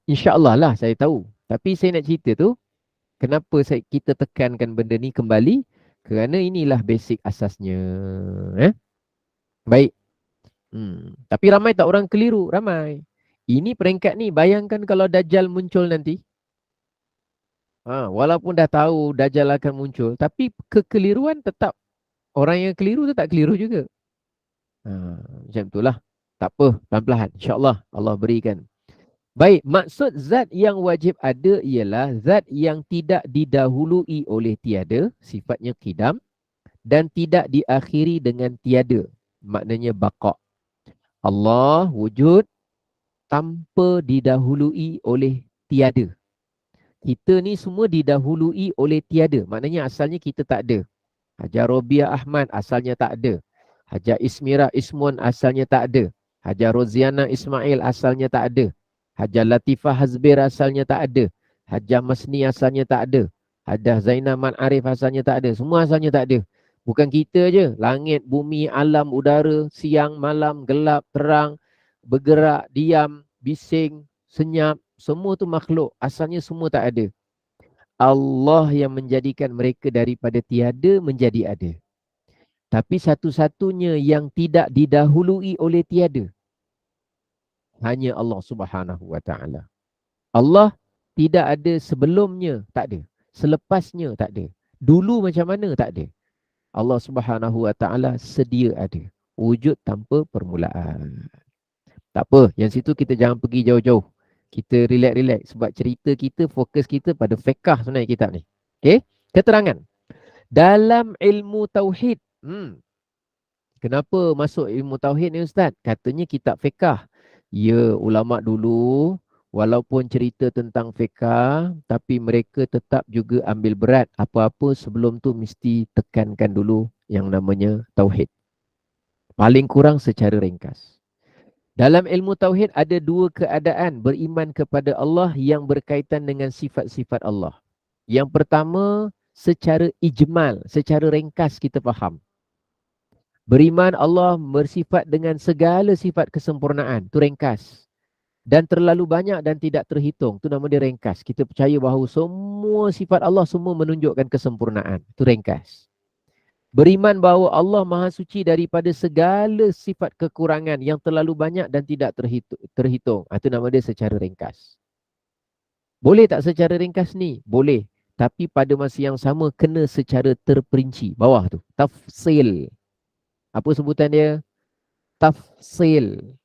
B: InsyaAllah lah saya tahu. Tapi saya nak cerita tu, kenapa kita tekankan benda ni kembali? Kerana inilah basic asasnya. Baik. Tapi ramai tak orang keliru? Ramai. Ini peringkat ni, bayangkan kalau Dajjal muncul nanti. Walaupun dah tahu Dajjal akan muncul, tapi kekeliruan tetap. Orang yang keliru tu tak keliru juga. Macam itulah. Tak apa, pelan-pelan. InsyaAllah Allah berikan. Baik, maksud zat yang wajib ada ialah zat yang tidak didahului oleh tiada, sifatnya qidam, dan tidak diakhiri dengan tiada, maknanya baqa'. Allah wujud tanpa didahului oleh tiada. Kita ni semua didahului oleh tiada, maknanya asalnya kita tak ada. Hajar Robiah Ahmad asalnya tak ada. Hajar Ismira Ismun asalnya tak ada. Hajar Roziana Ismail asalnya tak ada. Hajar Latifah Hazbir asalnya tak ada. Hajar Masni asalnya tak ada. Hajar Zainal Man Arif asalnya tak ada. Semua asalnya tak ada. Bukan kita je. Langit, bumi, alam, udara, siang, malam, gelap, terang, bergerak, diam, bising, senyap. Semua tu makhluk. Asalnya semua tak ada. Allah yang menjadikan mereka daripada tiada menjadi ada. Tapi satu-satunya yang tidak didahului oleh tiada, hanya Allah Subhanahu wa ta'ala. Allah tidak ada sebelumnya, tak ada. Selepasnya, tak ada. Dulu macam mana, tak ada. Allah Subhanahu Wa Taala sedia ada. Wujud tanpa permulaan. Tak apa, yang situ kita jangan pergi jauh-jauh. Kita relax-relax sebab cerita kita, fokus kita pada fiqh sebenarnya kitab ni. Okey? Keterangan. Dalam ilmu tauhid. Kenapa masuk ilmu tauhid ni Ustaz? Katanya kitab fiqh. Ya, ulama dulu walaupun cerita tentang fiqh, tapi mereka tetap juga ambil berat. Apa-apa sebelum tu mesti tekankan dulu yang namanya tauhid. Paling kurang secara ringkas. Dalam ilmu tauhid ada dua keadaan beriman kepada Allah yang berkaitan dengan sifat-sifat Allah. Yang pertama, secara ijmal, secara ringkas kita faham. Beriman Allah bersifat dengan segala sifat kesempurnaan, itu ringkas. Dan terlalu banyak dan tidak terhitung, itu nama dia ringkas. Kita percaya bahawa semua sifat Allah semua menunjukkan kesempurnaan, itu ringkas. Beriman bahawa Allah Maha Suci daripada segala sifat kekurangan yang terlalu banyak dan tidak terhitung. Itu nama dia secara ringkas. Boleh tak secara ringkas ni? Boleh. Tapi pada masa yang sama kena secara terperinci. Bawah tu. Tafsil. Apa sebutan dia? Tafsil.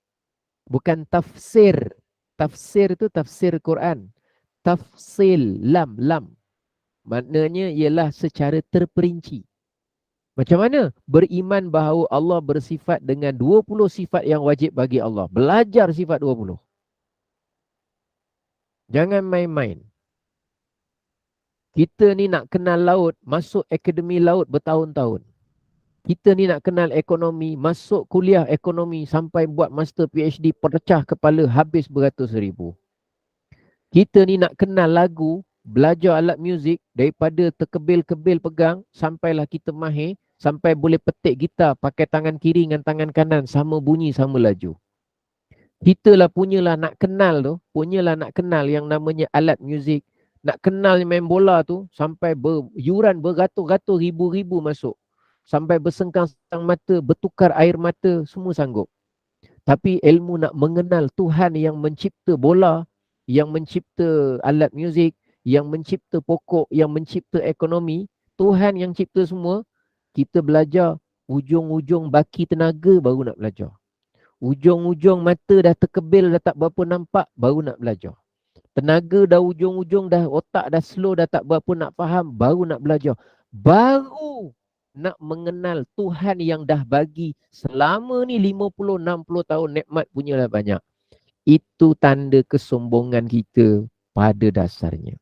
B: Bukan tafsir. Tafsir tu tafsir Quran. Tafsil. Lam. Maknanya ialah secara terperinci. Macam mana? Beriman bahawa Allah bersifat dengan 20 sifat yang wajib bagi Allah. Belajar sifat 20. Jangan main-main. Kita ni nak kenal laut, masuk akademi laut bertahun-tahun. Kita ni nak kenal ekonomi, masuk kuliah ekonomi sampai buat master PhD, pecah kepala, habis beratus ribu. Kita ni nak kenal lagu, belajar alat muzik, daripada terkebil-kebil pegang, sampailah kita mahir, sampai boleh petik gitar pakai tangan kiri dengan tangan kanan, sama bunyi, sama laju. Kita lah punyalah nak kenal yang namanya alat muzik, nak kenal main bola tu, sampai yuran beratus-ratus ribu-ribu masuk. Sampai bersengkang-sengkang mata, bertukar air mata, semua sanggup. Tapi ilmu nak mengenal Tuhan yang mencipta bola, yang mencipta alat muzik, yang mencipta pokok, yang mencipta ekonomi, Tuhan yang cipta semua, kita belajar ujung-ujung baki tenaga baru nak belajar. Ujung-ujung mata dah terkebil, dah tak berapa nampak, baru nak belajar. Tenaga dah ujung-ujung, dah otak dah slow, dah tak berapa nak faham, baru nak belajar. Baru nak mengenal Tuhan yang dah bagi selama ni 50-60 tahun nikmat punyalah banyak. Itu tanda kesombongan kita pada dasarnya.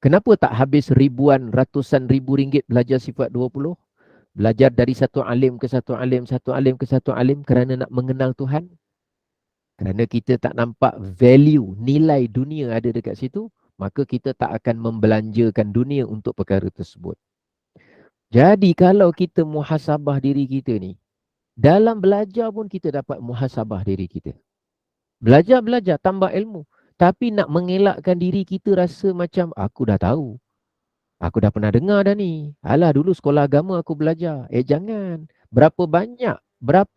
B: Kenapa tak habis ribuan, ratusan ribu ringgit belajar sifat 20? Belajar dari satu alim ke satu alim, satu alim ke satu alim kerana nak mengenal Tuhan? Kerana kita tak nampak value, nilai dunia ada dekat situ, maka kita tak akan membelanjakan dunia untuk perkara tersebut. Jadi kalau kita muhasabah diri kita ni, dalam belajar pun kita dapat muhasabah diri kita. Belajar, tambah ilmu. Tapi nak mengelakkan diri kita rasa macam aku dah tahu. Aku dah pernah dengar dah ni. Alah dulu sekolah agama aku belajar. Jangan. Berapa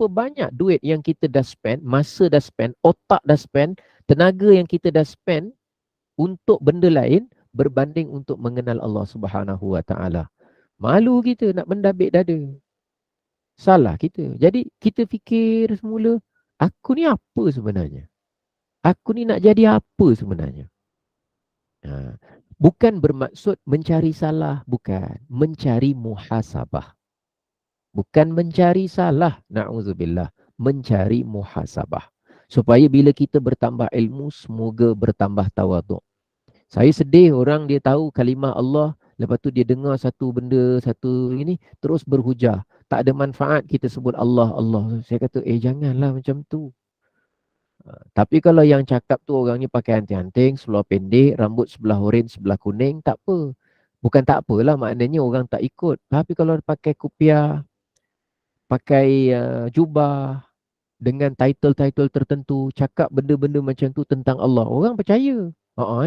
B: banyak duit yang kita dah spend, masa dah spend, otak dah spend, tenaga yang kita dah spend untuk benda lain berbanding untuk mengenal Allah Subhanahu Wa Taala. Malu kita nak mendabik dada. Salah kita. Jadi kita fikir semula, aku ni apa sebenarnya? Aku ni nak jadi apa sebenarnya? Bukan bermaksud mencari salah, bukan. Mencari muhasabah. Bukan mencari salah, na'udzubillah. Mencari muhasabah. Supaya bila kita bertambah ilmu, semoga bertambah tawaduk. Saya sedih orang dia tahu kalimah Allah, lepas tu dia dengar satu benda, satu ini, terus berhujah. Tak ada manfaat kita sebut Allah, Allah. Saya kata, janganlah macam tu. Tapi kalau yang cakap tu orangnya pakai anting-anting, seluar pendek, rambut sebelah oren, sebelah kuning, tak apa. Bukan tak apalah, maknanya orang tak ikut. Tapi kalau pakai kopiah, pakai jubah, dengan title-title tertentu, cakap benda-benda macam tu tentang Allah, orang percaya.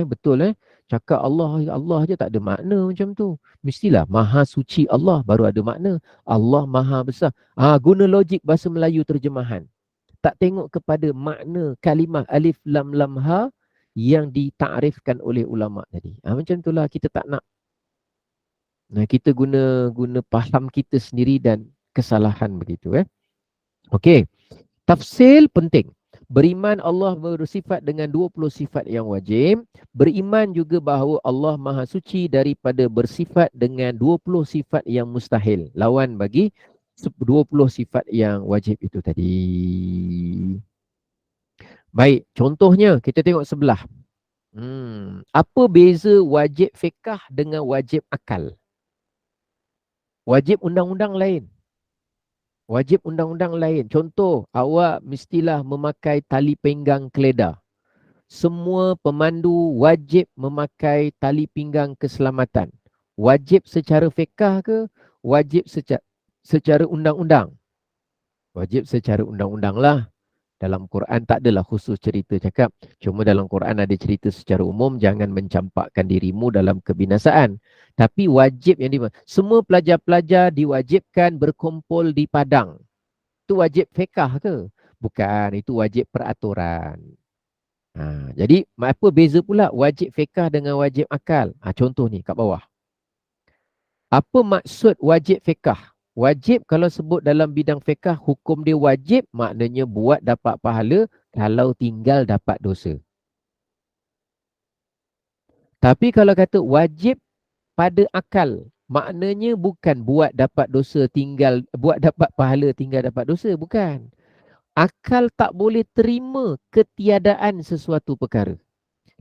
B: Betul cakap Allah je tak ada makna macam tu. Mestilah Maha Suci Allah baru ada makna. Allah Maha Besar. Guna logik bahasa Melayu terjemahan. Tak tengok kepada makna kalimah alif lam lam ha yang ditakrifkan oleh ulama tadi. Macam itulah kita tak nak. Nah, kita guna faham kita sendiri dan kesalahan begitu. Okey. Tafsil penting. Beriman Allah bersifat dengan 20 sifat yang wajib. Beriman juga bahawa Allah Maha Suci daripada bersifat dengan 20 sifat yang mustahil. Lawan bagi 20 sifat yang wajib itu tadi. Baik, contohnya kita tengok sebelah. Apa beza wajib fiqh dengan wajib akal? Wajib undang-undang lain. Wajib undang-undang lain. Contoh, awak mestilah memakai tali pinggang keledar. Semua pemandu wajib memakai tali pinggang keselamatan. Wajib secara fiqh ke? Wajib secara undang-undang? Wajib secara undang-undang lah. Dalam Quran tak adalah khusus cerita cakap. Cuma dalam Quran ada cerita secara umum, jangan mencampakkan dirimu dalam kebinasaan. Tapi wajib yang semua pelajar-pelajar diwajibkan berkumpul di padang. Itu wajib fiqh ke? Bukan, itu wajib peraturan. Jadi apa beza pula wajib fiqh dengan wajib akal? Contoh ni kat bawah. Apa maksud wajib fiqh? Wajib kalau sebut dalam bidang fiqh, hukum dia wajib, maknanya buat dapat pahala, kalau tinggal dapat dosa. Tapi kalau kata wajib pada akal, maknanya bukan buat dapat dosa tinggal, buat dapat pahala tinggal dapat dosa, bukan. Akal tak boleh terima ketiadaan sesuatu perkara.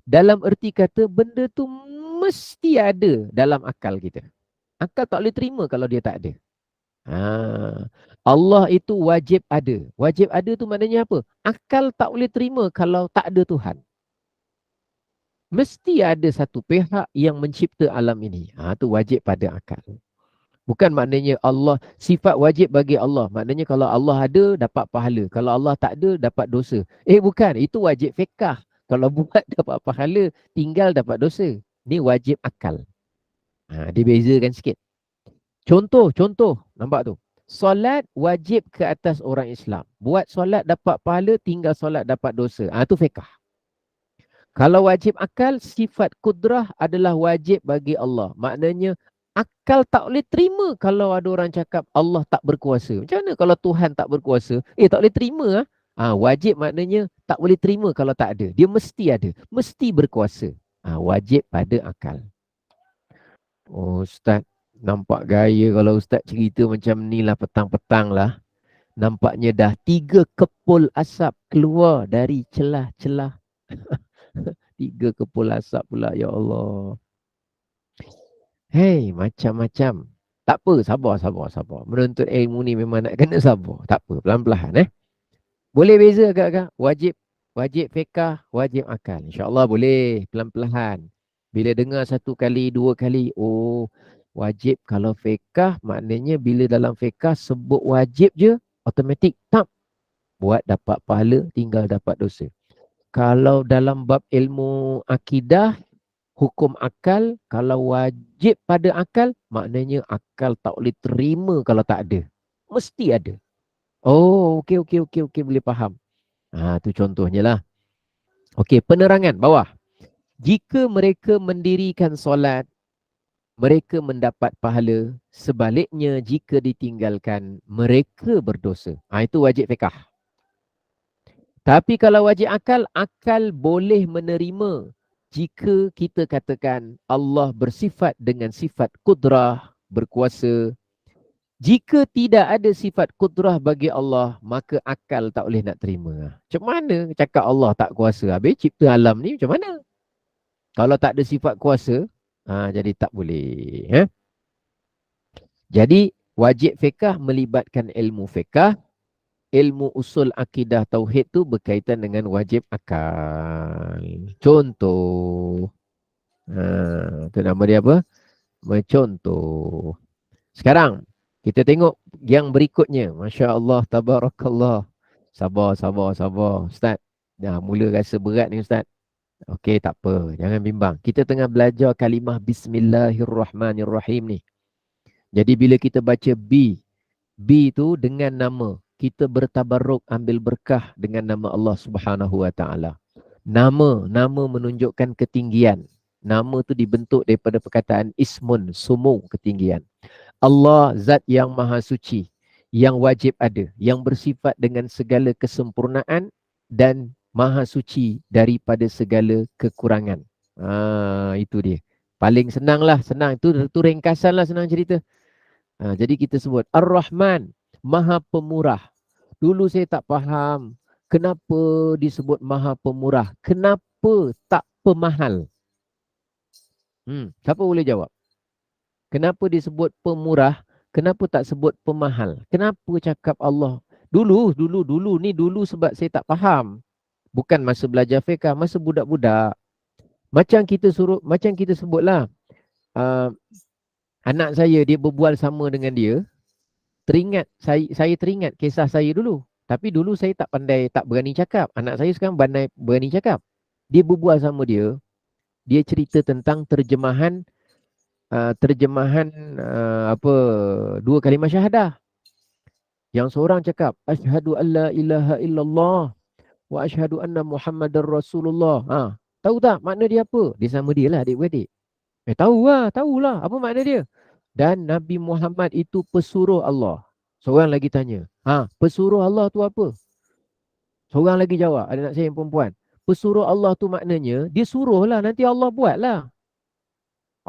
B: Dalam erti kata benda tu mesti ada dalam akal kita. Akal tak boleh terima kalau dia tak ada. Allah itu wajib ada. Wajib ada tu maknanya apa? Akal tak boleh terima kalau tak ada Tuhan. Mesti ada satu pihak yang mencipta alam ini. Tu wajib pada akal. Bukan maknanya Allah, sifat wajib bagi Allah. Maknanya kalau Allah ada, dapat pahala. Kalau Allah tak ada, dapat dosa. Bukan. Itu wajib fiqh. Kalau buat dapat pahala, tinggal dapat dosa. Ni wajib akal. Dia bezakan sikit. Contoh. Nampak tu? Solat wajib ke atas orang Islam. Buat solat dapat pahala, tinggal solat dapat dosa. Tu fiqh. Kalau wajib akal, sifat kudrah adalah wajib bagi Allah. Maknanya, akal tak boleh terima kalau ada orang cakap Allah tak berkuasa. Macam mana kalau Tuhan tak berkuasa? Tak boleh terima. Wajib maknanya tak boleh terima kalau tak ada. Dia mesti ada. Mesti berkuasa. Wajib pada akal. Ustaz, nampak gaya kalau Ustaz cerita macam ni lah petang-petang lah. Nampaknya dah 3 kepul asap keluar dari celah-celah. 3 kepul asap pula, ya Allah. Macam-macam. Tak apa, sabar. Menuntut ilmu ni memang nak kena sabar. Tak apa, pelan-pelan. Boleh beza agak-agak? Wajib fiqh, wajib akal. InsyaAllah boleh, pelan-pelan. Bila dengar 1 kali, 2 kali, wajib kalau fiqh, maknanya bila dalam fiqh sebut wajib je, automatik tak. Buat dapat pahala, tinggal dapat dosa. Kalau dalam bab ilmu akidah, hukum akal, kalau wajib pada akal, maknanya akal tak boleh terima kalau tak ada. Mesti ada. Okey, boleh faham. Tu contohnya lah. Okey, penerangan bawah. Jika mereka mendirikan solat, mereka mendapat pahala. Sebaliknya, jika ditinggalkan, mereka berdosa. Itu wajib fiqh. Tapi kalau wajib akal, akal boleh menerima jika kita katakan Allah bersifat dengan sifat kudrah, berkuasa. Jika tidak ada sifat kudrah bagi Allah, maka akal tak boleh nak terima. Macam mana cakap Allah tak kuasa? Habis cipta alam ni macam mana? Kalau tak ada sifat kuasa, jadi tak boleh. Jadi wajib fiqh melibatkan ilmu fiqh. Ilmu usul akidah tauhid tu berkaitan dengan wajib akal. Contoh. Tu nama dia apa? Mencontoh. Sekarang kita tengok yang berikutnya. Masya Allah, tabarakallah. Sabar. Ustaz, mula rasa berat ni Ustaz. Okey, tak apa. Jangan bimbang. Kita tengah belajar kalimah Bismillahirrahmanirrahim ni. Jadi bila kita baca B tu dengan nama. Kita bertabarruk, ambil berkah dengan nama Allah Subhanahu Wa Taala. Nama menunjukkan ketinggian. Nama tu dibentuk daripada perkataan ismun, sumu, ketinggian. Allah zat yang maha suci, yang wajib ada, yang bersifat dengan segala kesempurnaan dan maha suci daripada segala kekurangan. Itu dia. Paling senang lah, senang. Itu ringkasan lah, senang cerita. Jadi kita sebut Ar-Rahman, maha pemurah. Dulu saya tak faham kenapa disebut maha pemurah. Kenapa tak pemahal? Siapa boleh jawab? Kenapa disebut pemurah? Kenapa tak sebut pemahal? Kenapa cakap Allah? Dulu sebab saya tak faham. Bukan masa belajar fiqh, masa budak-budak. Macam kita sebutlah. Anak saya, dia berbual sama dengan dia. Saya teringat kisah saya dulu. Tapi dulu saya tak pandai, tak berani cakap. Anak saya sekarang berani cakap. Dia berbual sama dia. Dia cerita tentang terjemahan dua kalimah syahadah. Yang seorang cakap asyhadu alla ilaha illallah wa asyhadu anna muhammadar rasulullah. Tahu tak makna dia apa? Dia sama dia lah, adik-beradik. Tahulah apa makna dia. Dan Nabi Muhammad itu pesuruh Allah. Seorang lagi tanya, pesuruh Allah tu apa? Seorang lagi jawab, anak saya yang perempuan, pesuruh Allah tu maknanya dia suruh lah, nanti Allah buat lah.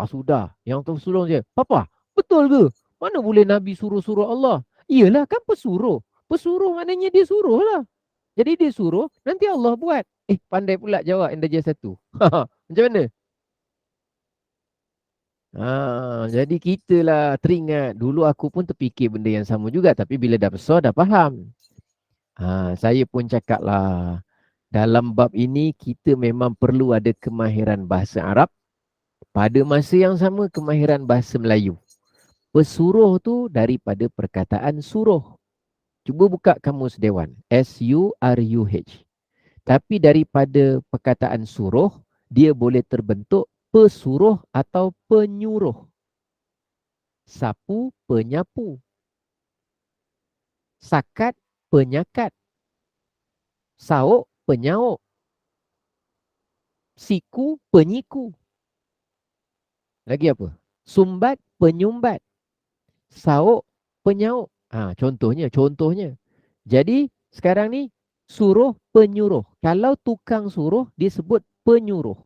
B: Sudah. Yang tu suruh je. Papa, betul ke? Mana boleh Nabi suruh-suruh Allah? Iyalah, kan pesuruh. Pesuruh maknanya dia suruh lah. Jadi dia suruh, nanti Allah buat. Pandai pula jawab yang darjah 1. Macam mana? Jadi kita lah teringat. Dulu aku pun terfikir benda yang sama juga. Tapi bila dah besar, dah faham. Saya pun cakap lah. Dalam bab ini, kita memang perlu ada kemahiran bahasa Arab. Pada masa yang sama, kemahiran bahasa Melayu. Pesuruh tu daripada perkataan suruh. Cuba buka Kamus Dewan. S-U-R-U-H. Tapi daripada perkataan suruh, dia boleh terbentuk pesuruh atau penyuruh. Sapu, penyapu. Sakat, penyakat. Sauk, penyauk. Siku, penyiku. Lagi apa? Sumbat, penyumbat. Sauk, penyauk. Contohnya. Jadi sekarang ni suruh, penyuruh. Kalau tukang suruh, disebut penyuruh.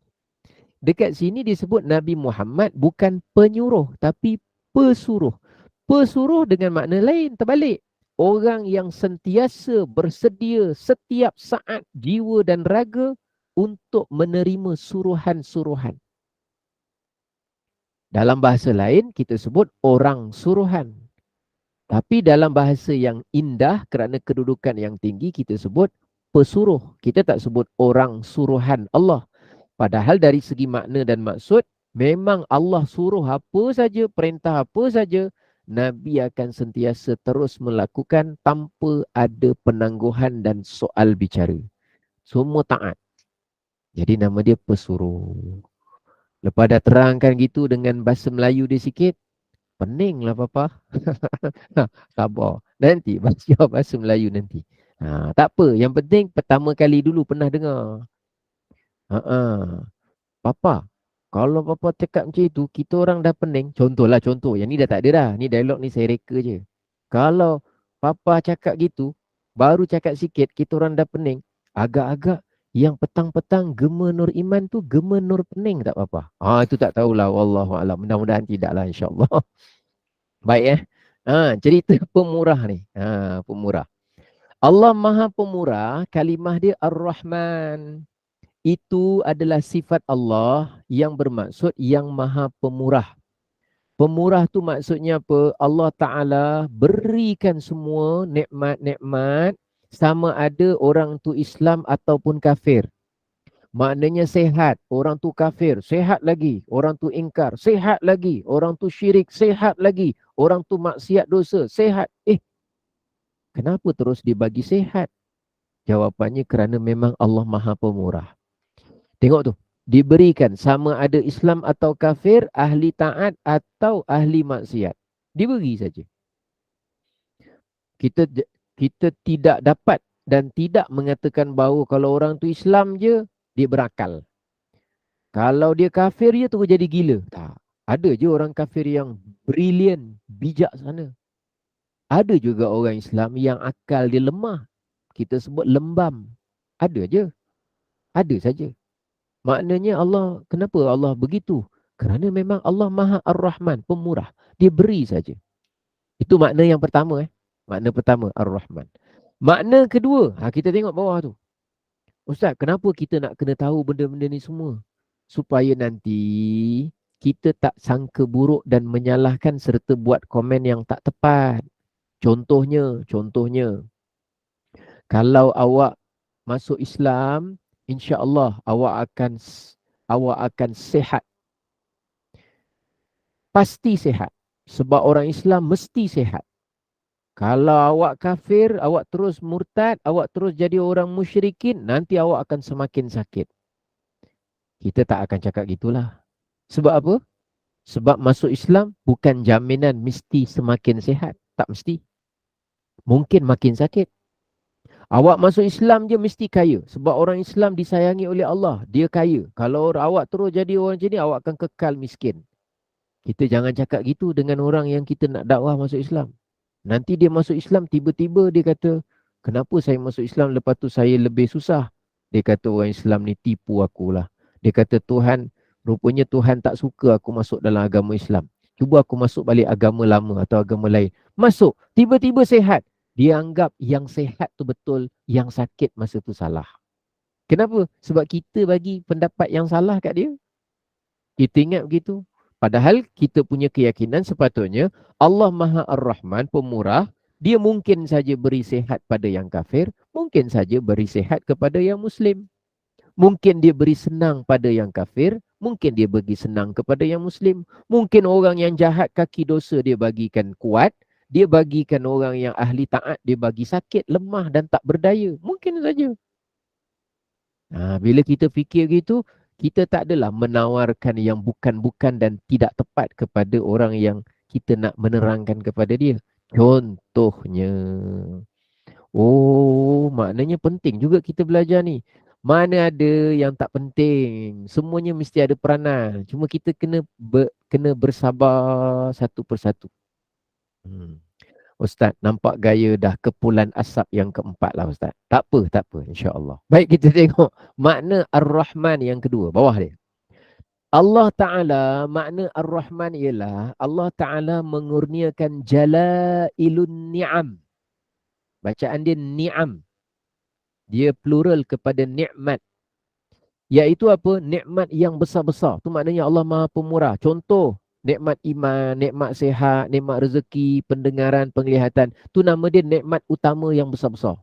B: Dekat sini disebut Nabi Muhammad bukan penyuruh, tapi pesuruh. Pesuruh dengan makna lain, terbalik. Orang yang sentiasa bersedia setiap saat jiwa dan raga untuk menerima suruhan-suruhan. Dalam bahasa lain, kita sebut orang suruhan. Tapi dalam bahasa yang indah, kerana kedudukan yang tinggi, kita sebut pesuruh. Kita tak sebut orang suruhan Allah. Padahal dari segi makna dan maksud, memang Allah suruh apa saja, perintah apa saja, Nabi akan sentiasa terus melakukan tanpa ada penangguhan dan soal bicara. Semua taat. Jadi nama dia pesuruh. Lepas dah terangkan gitu dengan bahasa Melayu dia sikit, pening lah Papa. Sabar. Nanti baca bahasa Melayu nanti. Tak apa. Yang penting pertama kali dulu pernah dengar. Papa, kalau Papa cakap macam itu, kita orang dah pening. Contoh. Yang ni dah tak ada dah. Ni dialog ni saya reka je. Kalau Papa cakap gitu, baru cakap sikit, kita orang dah pening. Agak-agak yang petang-petang gema nur iman tu gema nur pening tak Papa? Itu tak tahulah. Wallahualam. Mudah-mudahan tidaklah insyaAllah. Baik cerita pemurah ni. Pemurah. Allah Maha Pemurah, kalimah dia Ar-Rahman. Itu adalah sifat Allah yang bermaksud yang Maha Pemurah. Pemurah tu maksudnya apa? Allah Ta'ala berikan semua nikmat-nikmat sama ada orang tu Islam ataupun kafir. Maknanya sehat, orang tu kafir, sehat lagi. Orang tu ingkar, sehat lagi. Orang tu syirik, sehat lagi. Orang tu maksiat dosa, sehat. Kenapa terus dibagi sehat? Jawapannya kerana memang Allah Maha Pemurah. Tengok tu, diberikan sama ada Islam atau kafir, ahli taat atau ahli maksiat. Diberi saja. Kita tidak dapat dan tidak mengatakan bahawa kalau orang tu Islam je, dia berakal. Kalau dia kafir, dia terus jadi gila. Tak. Ada je orang kafir yang brilliant, bijak sana. Ada juga orang Islam yang akal dia lemah. Kita sebut lembam. Ada je. Ada saja. Maknanya Allah, kenapa Allah begitu? Kerana memang Allah Maha Ar-Rahman, pemurah. Dia beri saja. Itu makna yang pertama. Makna pertama, Ar-Rahman. Makna kedua, kita tengok bawah tu. Ustaz, kenapa kita nak kena tahu benda-benda ni semua? Supaya nanti kita tak sangka buruk dan menyalahkan serta buat komen yang tak tepat. Contohnya, kalau awak masuk Islam, insya-Allah awak akan sihat. Pasti sihat. Sebab orang Islam mesti sihat. Kalau awak kafir, awak terus murtad, awak terus jadi orang musyrikin, nanti awak akan semakin sakit. Kita tak akan cakap gitulah. Sebab apa? Sebab masuk Islam bukan jaminan mesti semakin sihat. Tak mesti. Mungkin makin sakit. Awak masuk Islam je mesti kaya. Sebab orang Islam disayangi oleh Allah. Dia kaya. Kalau awak terus jadi orang macam ni, awak akan kekal miskin. Kita jangan cakap gitu dengan orang yang kita nak dakwah masuk Islam. Nanti dia masuk Islam, tiba-tiba dia kata, kenapa saya masuk Islam lepas tu saya lebih susah? Dia kata orang Islam ni tipu akulah. Dia kata rupanya Tuhan tak suka aku masuk dalam agama Islam. Cuba aku masuk balik agama lama atau agama lain. Masuk, tiba-tiba sihat. Dia anggap yang sihat tu betul, yang sakit masa tu salah. Kenapa? Sebab kita bagi pendapat yang salah kat dia. Kita ingat begitu. Padahal kita punya keyakinan sepatutnya Allah Maha Ar-Rahman, pemurah. Dia mungkin saja beri sihat pada yang kafir. Mungkin saja beri sihat kepada yang Muslim. Mungkin dia beri senang pada yang kafir. Mungkin dia bagi senang kepada yang Muslim. Mungkin orang yang jahat kaki dosa dia bagikan kuat. Dia bagikan orang yang ahli taat, dia bagi sakit, lemah dan tak berdaya. Mungkin saja. Bila kita fikir gitu, kita tak adalah menawarkan yang bukan-bukan dan tidak tepat kepada orang yang kita nak menerangkan kepada dia. Contohnya, maknanya penting juga kita belajar ni. Mana ada yang tak penting. Semuanya mesti ada peranan. Cuma kita kena bersabar satu persatu. Ustaz, nampak gaya dah kepulan asap yang keempat lah Ustaz. Tak apa, insya-Allah. Baik, kita tengok makna Ar-Rahman yang kedua, bawah dia. Allah Ta'ala, makna Ar-Rahman ialah Allah Ta'ala mengurniakan jalailun ni'am. Bacaan dia ni'am. Dia plural kepada nikmat. Iaitu apa? Nikmat yang besar-besar. Itu maknanya Allah Maha Pemurah. Contoh, nikmat iman, nikmat sihat, nikmat rezeki, pendengaran, penglihatan. Itu nama dia nikmat utama yang besar-besar.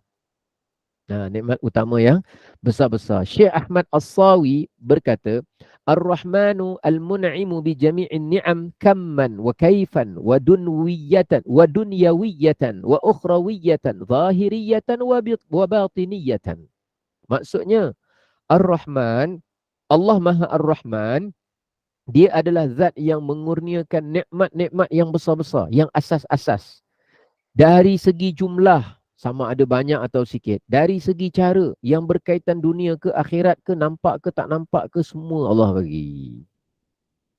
B: Nikmat utama yang besar-besar. Syekh Ahmad As-Sawi berkata, Ar-Rahmanu al-mun'imu bi jami'in ni'am kamman wa kaifan wa dunwiyatan wa dunyawiyatan wa ukhrawiyatan zahiriyatan wa batiniyatan. Maksudnya, Ar-Rahman, Allah Maha Ar-Rahman, dia adalah zat yang mengurniakan nikmat-nikmat yang besar-besar, yang asas-asas. Dari segi jumlah, sama ada banyak atau sikit. Dari segi cara, yang berkaitan dunia ke akhirat ke, nampak ke tak nampak ke, semua Allah bagi.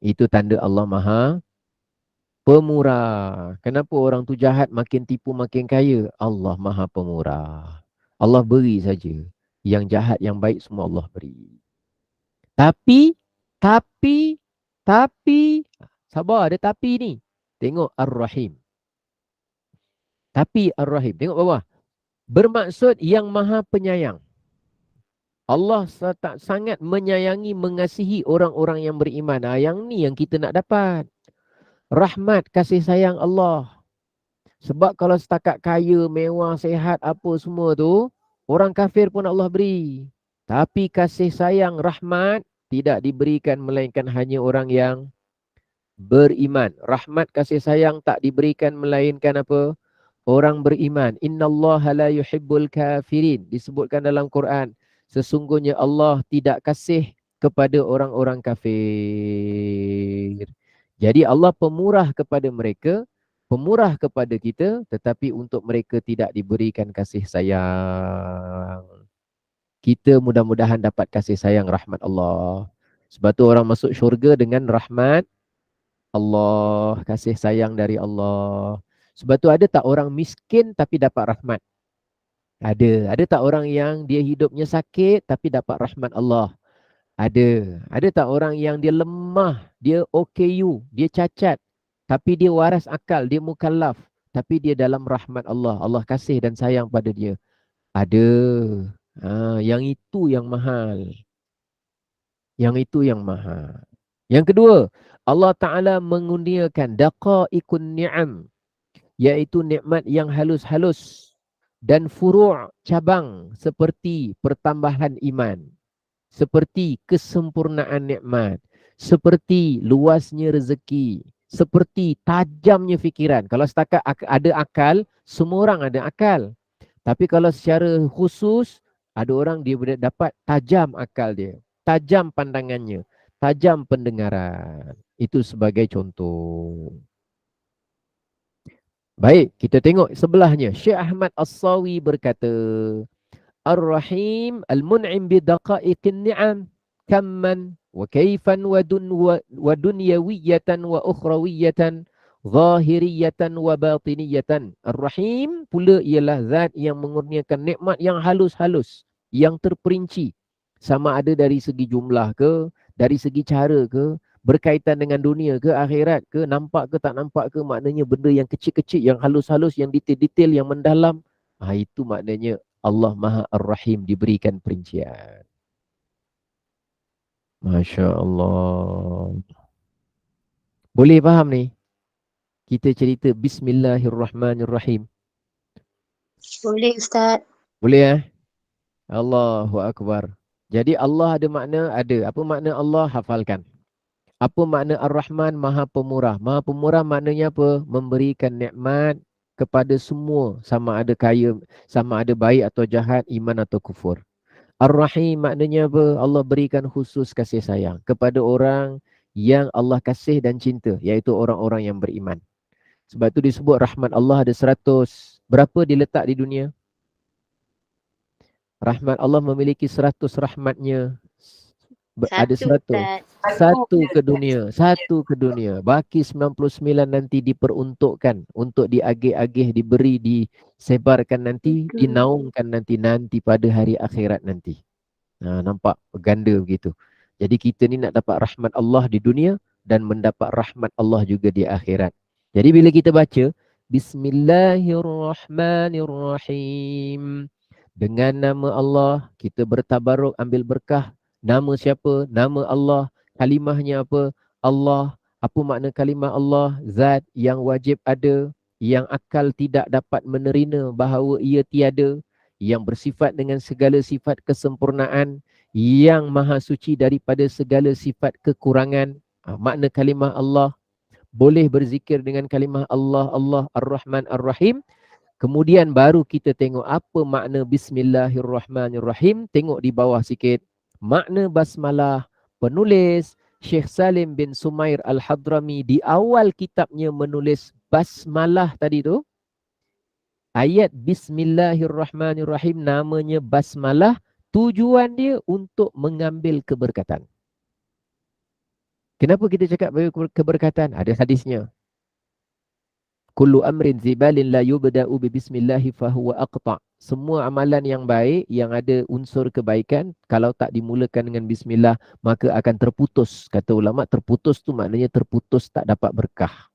B: Itu tanda Allah Maha Pemurah. Kenapa orang tu jahat makin tipu makin kaya? Allah Maha Pemurah. Allah beri saja. Yang jahat, yang baik semua Allah beri. Tapi, sabar, ada tapi ni. Tengok Ar-Rahim. Tapi Ar-Rahim. Tengok bawah. Bermaksud yang Maha Penyayang. Allah sangat menyayangi, mengasihi orang-orang yang beriman. Yang ni yang kita nak dapat. Rahmat, kasih sayang Allah. Sebab kalau setakat kaya, mewah, sehat, apa semua tu, orang kafir pun Allah beri. Tapi kasih sayang, rahmat, tidak diberikan melainkan hanya orang yang beriman. Rahmat, kasih sayang tak diberikan melainkan apa? Orang beriman. Innallaha la yuhibbul kafirin. Disebutkan dalam Quran. Sesungguhnya Allah tidak kasih kepada orang-orang kafir. Jadi Allah pemurah kepada mereka, pemurah kepada kita, tetapi untuk mereka tidak diberikan kasih sayang. Kita mudah-mudahan dapat kasih sayang rahmat Allah. Sebab tu orang masuk syurga dengan rahmat Allah, kasih sayang dari Allah. Sebab tu ada tak orang miskin tapi dapat rahmat? Ada. Ada tak orang yang dia hidupnya sakit tapi dapat rahmat Allah? Ada. Ada tak orang yang dia lemah, dia OKU, dia cacat, tapi dia waras akal, dia mukallaf, tapi dia dalam rahmat Allah. Allah kasih dan sayang pada dia. Ada. Yang itu yang mahal. Yang itu yang mahal. Yang kedua, Allah Ta'ala mengurniakan daqa'iqun ni'am, iaitu nikmat yang halus-halus dan furu' cabang seperti pertambahan iman, seperti kesempurnaan nikmat, seperti luasnya rezeki, seperti tajamnya fikiran. Kalau setakat ada akal, semua orang ada akal. Tapi kalau secara khusus, ada orang dia boleh dapat tajam akal dia, tajam pandangannya, tajam pendengaran. Itu sebagai contoh. Baik, kita tengok sebelahnya. Syekh Ahmad As-Sawi berkata, Ar-Rahim al-mun'im bidaqa'iqin ni'am kamman wa kaifan wa dunyawiyatan wa ukhrawiyatan zahiriyatan wa batiniyatan. Ar-Rahim pula ialah zat yang mengurniakan nikmat yang halus-halus, yang terperinci. Sama ada dari segi jumlah ke, dari segi cara ke, berkaitan dengan dunia ke, akhirat ke, nampak ke tak nampak ke, maknanya benda yang kecil-kecil, yang halus-halus, yang detail-detail, yang mendalam. Itu maknanya Allah Maha Ar-Rahim, diberikan perincian. Masya Allah. Boleh faham ni? Kita cerita Bismillahirrahmanirrahim.
D: Boleh Ustaz.
B: Boleh Allahu Akbar. Jadi Allah ada makna? Ada. Apa makna Allah? Hafalkan. Apa makna Ar-Rahman? Maha Pemurah. Maha Pemurah maknanya apa? Memberikan nikmat kepada semua, sama ada kaya, sama ada baik atau jahat, iman atau kufur. Ar-Rahim maknanya apa? Allah berikan khusus kasih sayang kepada orang yang Allah kasih dan cinta, iaitu orang-orang yang beriman. Sebab tu disebut rahmat Allah ada 100. Berapa diletak di dunia? Rahmat Allah memiliki 100 rahmatnya. Ada 100. Satu ke dunia. Satu ke dunia. Baki 99 nanti diperuntukkan untuk diagih-agih, diberi, disebarkan nanti, dinaungkan nanti pada hari akhirat nanti. Nampak ganda begitu. Jadi kita ni nak dapat rahmat Allah di dunia dan mendapat rahmat Allah juga di akhirat. Jadi bila kita baca Bismillahirrahmanirrahim, dengan nama Allah kita bertabaruk, ambil berkah. Nama siapa? Nama Allah. Kalimahnya apa? Allah. Apa makna kalimah Allah? Zat yang wajib ada, yang akal tidak dapat menerima bahawa ia tiada, yang bersifat dengan segala sifat kesempurnaan, yang maha suci daripada segala sifat kekurangan. Makna kalimah Allah. Boleh berzikir dengan kalimah Allah, Allah Ar-Rahman Ar-Rahim. Kemudian baru kita tengok apa makna Bismillahirrahmanirrahim. Tengok di bawah sikit. Makna basmalah, penulis Syekh Salim bin Sumair Al-Hadrami di awal kitabnya menulis basmalah tadi tu. Ayat Bismillahirrahmanirrahim namanya basmalah, tujuan dia untuk mengambil keberkatan. Kenapa kita cakap keberkatan? Ada hadisnya. Kullu amrin zibalin la yubda'u bi bismillahi fahuwa aqta'. Semua amalan yang baik, yang ada unsur kebaikan, kalau tak dimulakan dengan bismillah, maka akan terputus. Kata ulama, terputus tu maknanya terputus, tak dapat berkah.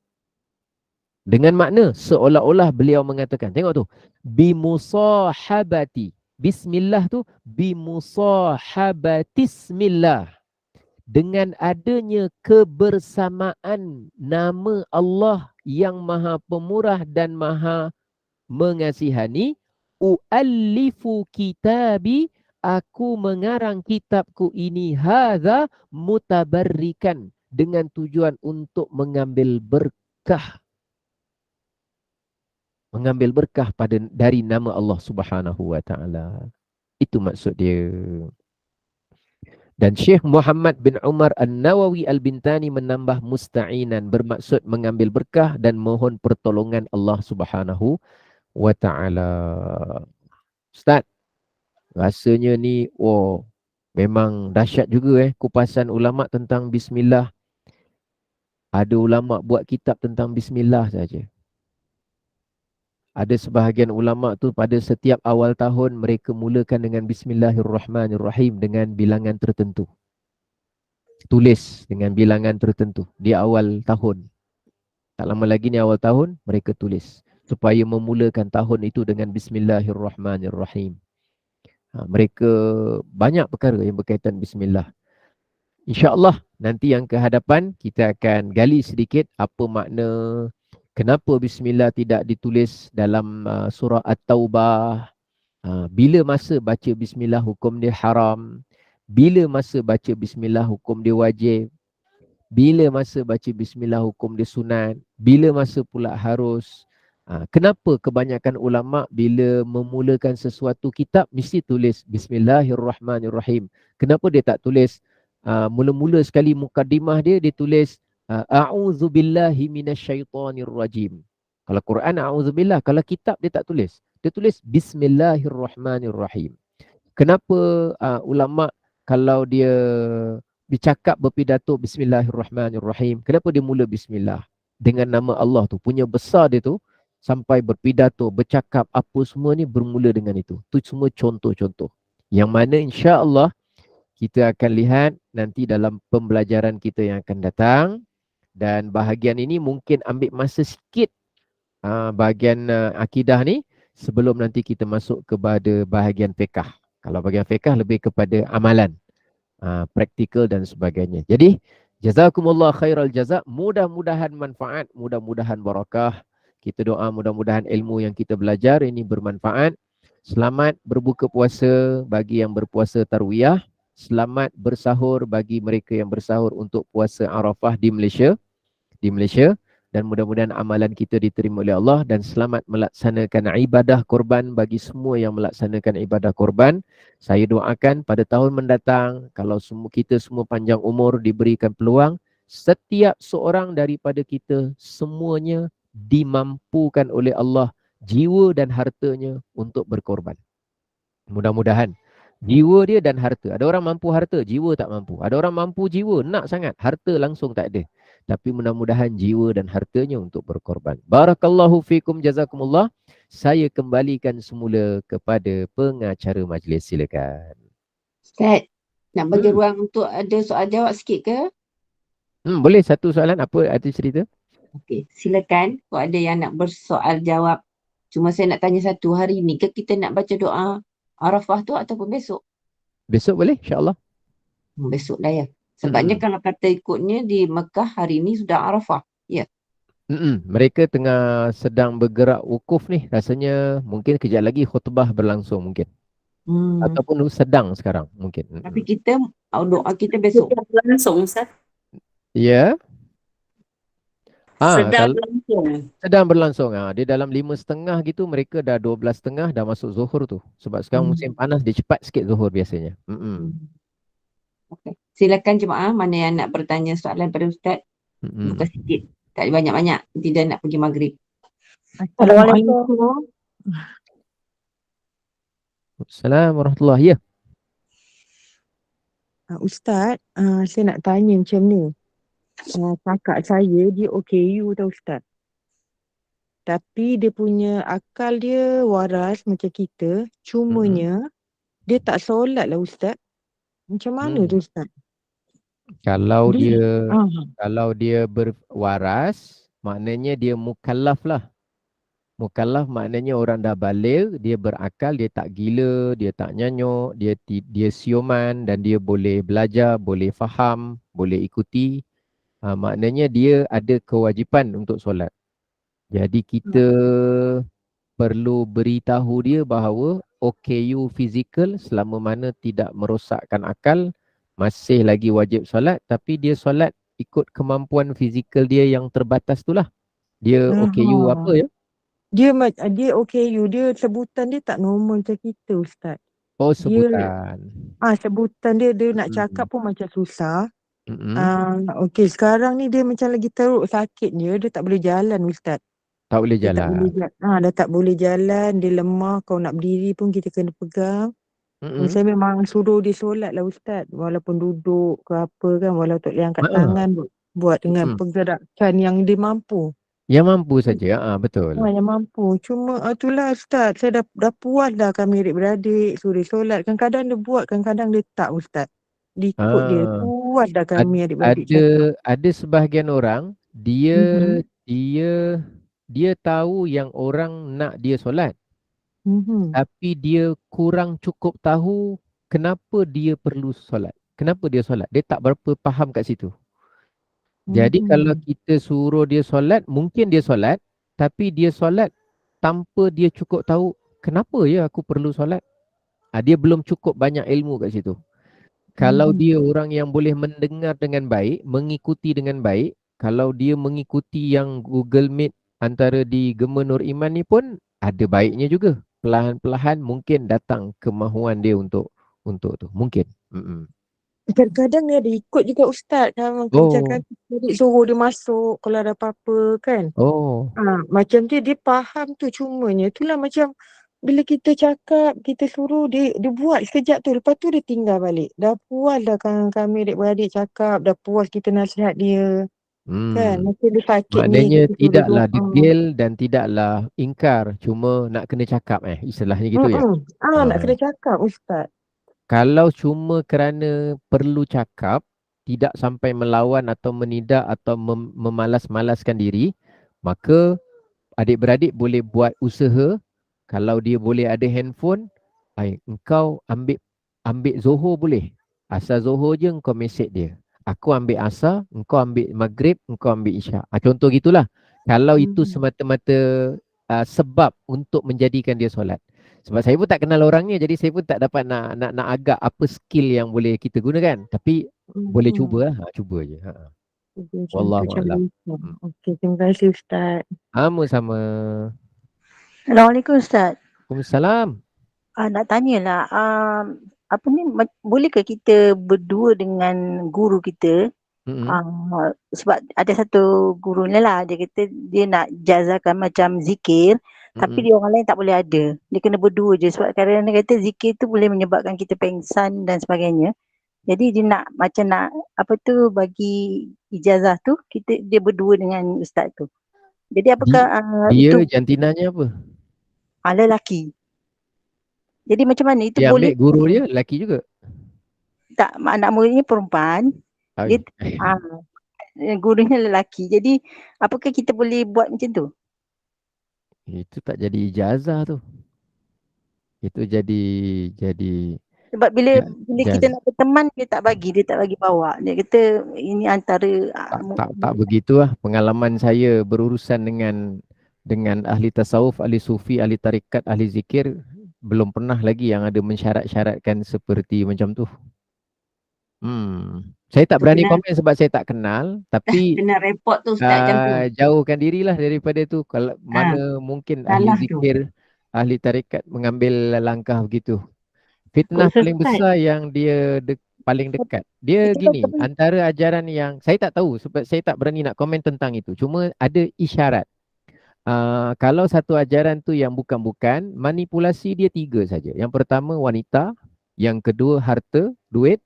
B: Dengan makna seolah-olah beliau mengatakan, tengok tu, bimusahabati. Bismillah tu bimusahabatismillah. Dengan adanya kebersamaan nama Allah yang maha pemurah dan maha mengasihani, u'allifu kitabi, aku mengarang kitabku ini, hadza mutabarrikan, dengan tujuan untuk mengambil berkah. Mengambil berkah dari nama Allah Subhanahu wa taala. Itu maksud dia. Dan Syekh Muhammad bin Umar An-Nawawi Al-Bintani menambah musta'inan, bermaksud mengambil berkah dan mohon pertolongan Allah Subhanahu wa ta'ala. Ustaz, rasanya ni Memang dahsyat juga kupasan ulama tentang bismillah. Ada ulama buat kitab tentang bismillah saja. Ada sebahagian ulama tu pada setiap awal tahun mereka mulakan dengan bismillahirrahmanirrahim dengan bilangan tertentu. Tulis dengan bilangan tertentu di awal tahun. Tak lama lagi ni awal tahun mereka tulis supaya memulakan tahun itu dengan bismillahirrahmanirrahim. Mereka banyak perkara yang berkaitan bismillah. InsyaAllah nanti yang ke hadapan kita akan gali sedikit apa makna, kenapa bismillah tidak ditulis dalam surah At-Taubah, bila masa baca bismillah hukum dia haram, bila masa baca bismillah hukum dia wajib, bila masa baca bismillah hukum dia sunat, bila masa pula harus. Kenapa kebanyakan ulama bila memulakan sesuatu kitab mesti tulis bismillahirrahmanirrahim? Kenapa dia tak tulis mula-mula sekali mukaddimah dia tulis a'udzubillahi minasyaitonirrajim. Kalau Quran a'udzubillah, kalau kitab dia tak tulis. Dia tulis bismillahirrahmanirrahim. Kenapa ulama kalau dia bercakap berpidato bismillahirrahmanirrahim, kenapa dia mula bismillah? Dengan nama Allah tu, punya besar dia tu, sampai berpidato, bercakap apa semua ni bermula dengan itu. Tu semua contoh-contoh. Yang mana insya-Allah kita akan lihat nanti dalam pembelajaran kita yang akan datang. Dan bahagian ini mungkin ambil masa sikit, bahagian akidah ni, sebelum nanti kita masuk kepada bahagian fiqh. Kalau bahagian fiqh lebih kepada amalan, praktikal dan sebagainya. Jadi jazakumullah khairal jazak. Mudah-mudahan manfaat, mudah-mudahan barakah. Kita doa mudah-mudahan ilmu yang kita belajar ini bermanfaat. Selamat berbuka puasa bagi yang berpuasa tarwiyah. Selamat bersahur bagi mereka yang bersahur untuk puasa Arafah di Malaysia. Dan mudah-mudahan amalan kita diterima oleh Allah. Dan selamat melaksanakan ibadah korban bagi semua yang melaksanakan ibadah korban. Saya doakan pada tahun mendatang, kalau kita semua panjang umur, diberikan peluang, setiap seorang daripada kita semuanya dimampukan oleh Allah jiwa dan hartanya untuk berkorban. Mudah-mudahan jiwa dia dan harta. Ada orang mampu harta, jiwa tak mampu. Ada orang mampu jiwa, nak sangat, harta langsung tak ada. Tapi mudah-mudahan jiwa dan hartanya untuk berkorban. Barakallahu fikum, jazakumullah. Saya kembalikan semula kepada pengacara majlis. Silakan.
A: Ustaz, nak bagi ruang untuk ada soal jawab sikit ke?
B: Boleh, satu soalan. Apa arti cerita?
A: Okey, silakan. Kalau ada yang nak bersoal jawab. Cuma saya nak tanya satu, hari ni ke kita nak baca doa Arafah tu ataupun besok?
B: Besok boleh, insya-Allah.
A: Besok lah ya. Sebabnya kalau kata ikutnya di Mekah hari ni sudah Arafah. Ya.
B: Mereka tengah sedang bergerak wukuf ni. Rasanya mungkin kejap lagi khutbah berlangsung mungkin. Ataupun sedang sekarang mungkin.
A: Tapi kita doa kita besok.
C: Berlangsung, Ustaz.
B: Ya.
C: Sedang berlangsung.
B: Sedang berlangsung. Dia dalam 5.30 gitu, mereka dah 12.30 dah masuk zuhur tu. Sebab sekarang musim panas, dia cepat sikit zuhur biasanya.
A: Okay. Silakan jemaah, mana yang nak bertanya soalan pada Ustaz. Buka sikit. Tak banyak-banyak. Tidak nak pergi maghrib.
D: Assalamualaikum.
B: Assalamualaikum warahmatullahi. Ya.
E: Ustaz, saya nak tanya macam ni. Kakak saya dia OKU tau Ustaz. Tapi dia punya akal dia waras macam kita. Cumanya dia tak solat lah Ustaz. Macam mana tu Ustaz?
B: Kalau dia berwaras, maknanya dia mukallaf lah. Mukallaf maknanya orang dah balik, dia berakal, dia tak gila, dia tak nyanyuk, dia siuman dan dia boleh belajar, boleh faham, boleh ikuti. Maknanya dia ada kewajipan untuk solat. Jadi kita perlu beritahu dia bahawa OKU fizikal selama mana tidak merosakkan akal, masih lagi wajib solat, tapi dia solat ikut kemampuan fizikal dia yang terbatas tu lah. Dia OKU apa ya?
E: Dia OKU, dia sebutan dia tak normal macam kita Ustaz.
B: Oh, sebutan.
E: Sebutan dia nak cakap pun macam susah. Okey, sekarang ni dia macam lagi teruk sakit dia tak boleh jalan Ustaz.
B: Tak boleh jalan.
E: Dah tak boleh jalan, dia lemah, kau nak berdiri pun kita kena pegang. Saya memang suruh dia solat lah Ustaz. Walaupun duduk ke apa kan, walau tak boleh angkat
B: Ha.
E: tangan, buat dengan
B: Mm-mm.
E: pergerakan yang dia mampu.
B: Yang mampu saja, betul.
E: Yang mampu. Cuma itulah Ustaz, saya dah puas dah kami adik-beradik suruh solat. Kadang-kadang dia buat, kadang-kadang dia tak Ustaz. Dia ikut dia.
B: Ah,
E: Puas dah kami adik-beradik
B: ada
E: cakap.
B: ada sebahagian orang dia
E: Mhm.
B: dia dia tahu yang orang nak dia solat,
E: Mhm.
B: tapi dia kurang cukup tahu kenapa dia perlu solat. Kenapa dia solat? Dia tak berapa faham kat situ. Jadi kalau
E: Mhm.
B: kita suruh dia solat, mungkin dia solat, tapi dia solat tanpa dia cukup tahu kenapa ya aku perlu solat. Dia belum cukup banyak ilmu kat situ. Kalau
E: Mhm.
B: dia orang yang boleh mendengar dengan baik, mengikuti dengan baik, kalau dia mengikuti yang Google Meet antara di Gema Nur Iman ni pun ada baiknya juga. Perlahan-perlahan mungkin datang kemahuan dia untuk tu. Mungkin. Mm-mm.
E: Kadang-kadang dia ada ikut juga Ustaz. Kalau
B: Oh,
E: kebijakan adik suruh dia masuk kalau ada apa-apa kan.
B: oh.
E: Macam dia faham tu, cumanya itulah macam bila kita cakap, kita suruh dia buat sekejap tu, lepas tu dia tinggal balik. Dah puas dah kan kami adik-beradik cakap, dah puas kita nasihat dia. Kan,
B: Hmm.
E: macam dia sakit ni,
B: Maknanya
E: kita suruh
B: tidaklah
E: doa.
B: degil dan tidaklah ingkar. Cuma nak kena cakap istilahnya gitu ya.
E: Nak
B: Ah.
E: kena cakap Ustaz.
B: Kalau cuma kerana perlu cakap, tidak sampai melawan atau menidak atau memalas-malaskan diri, maka adik-beradik boleh buat usaha. Kalau dia boleh ada handphone, engkau ambil Zohor boleh. Asal Zohor je engkau mesej dia. Aku ambil asar, engkau ambil maghrib, engkau ambil isyak. Contoh gitulah. Kalau itu
E: Hmm.
B: semata-mata sebab untuk menjadikan dia solat. Sebab saya pun tak kenal orangnya, jadi saya pun tak dapat nak agak apa skill yang boleh kita gunakan. Tapi boleh cuba lah, cuba je.
E: Macam tu,
B: Wallahu
E: macam
B: alam.
E: tu. Okey, terima kasih Ustaz.
B: Sama-sama.
D: Assalamualaikum Ustaz.
B: Waalaikumsalam.
D: Nak tanyalah, apa ni, bolehkah kita berdua dengan guru kita?
B: Mm-mm.
D: Sebab ada satu guru ni lah, dia kata dia nak jazakan macam zikir, tapi
B: Mm-mm.
D: dia orang lain tak boleh ada. Dia kena berdua je sebab kadang-kadang dia kata zikir tu boleh menyebabkan kita pengsan dan sebagainya. Jadi dia nak macam nak apa tu, bagi ijazah tu dia berdua dengan ustaz tu. Jadi apakah
B: Dia
D: itu
B: jantinanya apa?
D: lelaki? Jadi macam mana itu,
B: Dia
D: boleh
B: ambil guru dia lelaki juga.
D: tak? Anak muridnya perempuan, dia
B: Ai.
D: gurunya lelaki. Jadi apakah kita boleh buat macam tu?
B: Itu tak jadi ijazah tu. Itu jadi
D: Sebab bila
B: ja-
D: kita
B: jaz.
D: nak berteman, dia tak bagi bawa. Dia kata ini antara
B: Tak begitu lah. Pengalaman saya berurusan dengan ahli tasawuf, ahli sufi, ahli tarikat, ahli zikir, belum pernah lagi yang ada mensyarat-syaratkan seperti macam tu. Saya tak
A: Tu
B: berani
A: kena
B: komen sebab saya tak kenal, tapi
A: kena report tu Ustaz macam tu.
B: jauhkan dirilah daripada tu. Kalau mana mungkin ahli
A: Salah tu.
B: zikir, ahli tarikat mengambil langkah begitu.
A: Kok
B: Fitnah paling
A: sesat.
B: besar yang dia paling dekat. Dia
D: itu
B: gini,
D: kan
B: antara ajaran yang saya tak tahu sebab saya tak berani nak komen tentang itu. Cuma ada isyarat. Kalau satu ajaran tu yang bukan-bukan, manipulasi dia 3 saja. Yang pertama wanita, yang kedua harta, duit,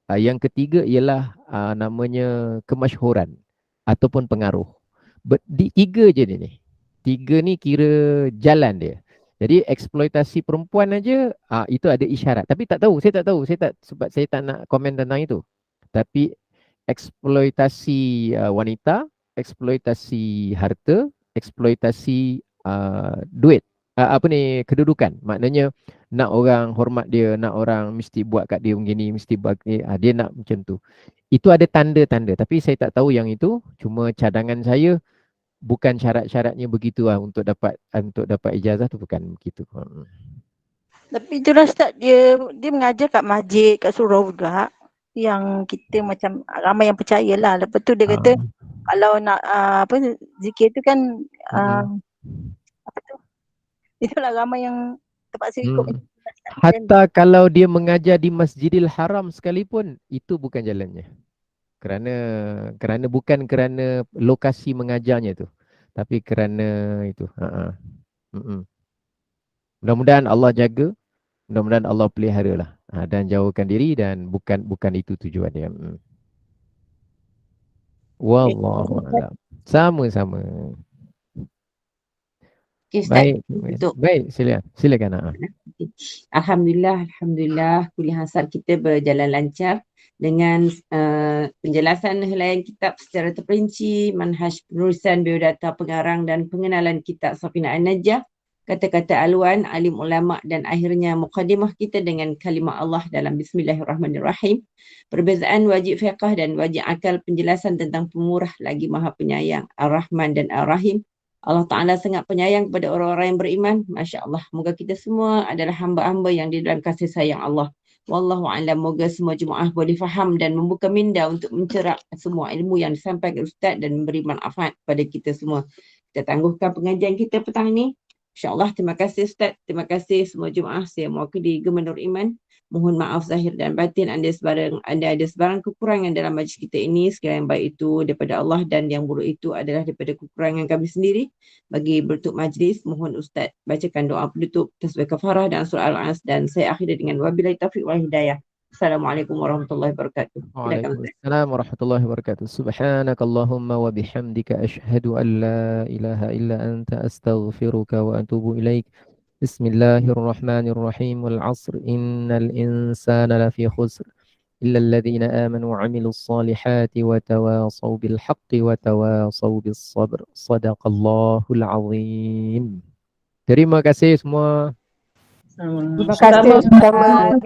B: yang ketiga ialah namanya kemasyhuran ataupun pengaruh. Tiga je ni. Tiga ni kira jalan dia. Jadi eksploitasi perempuan aja itu ada isyarat. Tapi tak tahu, saya tak tahu. Sebab saya tak nak komen tentang itu. Tapi eksploitasi wanita, eksploitasi harta, eksploitasi duit. Kedudukan. Maknanya nak orang hormat dia, nak orang mesti buat kat dia begini, mesti buat dia nak macam tu. Itu ada tanda-tanda, tapi saya tak tahu yang itu. Cuma cadangan saya bukan syarat-syaratnya begitu lah untuk dapat ijazah tu bukan begitu.
D: Tapi itulah Ustaz, dia mengajar kat masjid, kat surau juga, yang kita macam ramai yang percayalah. Lepas tu dia kata kalau nak zikir tu kan apa tu, itulah ramai yang terpaksa ikut macam nasihat dia kan.
B: Hatta kalau dia mengajar di Masjidil Haram sekalipun, itu bukan jalannya. Kerana bukan kerana lokasi mengajarnya tu, tapi kerana itu. Mudah-mudahan Allah jaga Mudah-mudahan Allah pelihara lah dan jauhkan diri dan bukan itu tujuan dia. Wallahu a'lam. Sama-sama.
A: Okay, Ustaz.
B: Baik,
A: Untuk
B: baik, silakan.
A: Alhamdulillah, kuliah asar kita berjalan lancar dengan penjelasan helaian kitab secara terperinci, manhaj penulisan biodata pengarang dan pengenalan kitab Safinah An-Najah, kata-kata aluan, alim ulama dan akhirnya mukadimah kita dengan kalimah Allah dalam Bismillahirrahmanirrahim. Perbezaan wajib fiqh dan wajib akal, penjelasan tentang pemurah lagi maha penyayang, Ar-Rahman dan Ar-Rahim. Allah Ta'ala sangat penyayang kepada orang-orang yang beriman. Masya Allah. Moga kita semua adalah hamba-hamba yang di dalam kasih sayang Allah. Wallahu a'lam. Moga semua jemaah boleh faham dan membuka minda untuk mencerak semua ilmu yang disampaikan Ustaz dan memberi manfaat kepada kita semua. Kita tangguhkan pengajian kita petang ini. InsyaAllah. Terima kasih Ustaz. Terima kasih semua jemaah. Saya mewakili Gubernur Iman. Mohon maaf zahir dan batin anda ada sebarang kekurangan dalam majlis kita ini. Segala yang baik itu daripada Allah dan yang buruk itu adalah daripada kekurangan kami sendiri. Bagi bertutup majlis, mohon Ustaz bacakan doa penutup, tasbih kafarah dan surah Al-As, dan saya akhiri dengan wabillahi taufiq wal hidayah. Assalamualaikum warahmatullahi wabarakatuh.
B: Waalaikumsalam warahmatullahi wabarakatuh. Subhanakallahumma wa bihamdika asyhadu an la ilaha illa anta astaghfiruka wa atubu ilaik. Bismillahirrahmanirrahim. Wal 'asr innal insana lafi khusr illa alladhina amanu wa 'amilus salihati wa tawasaw bil haqqi wa tawasaw bis sabr. Shadaqallahul 'azim. Terima kasih semua.
C: Sama.
E: Terima kasih.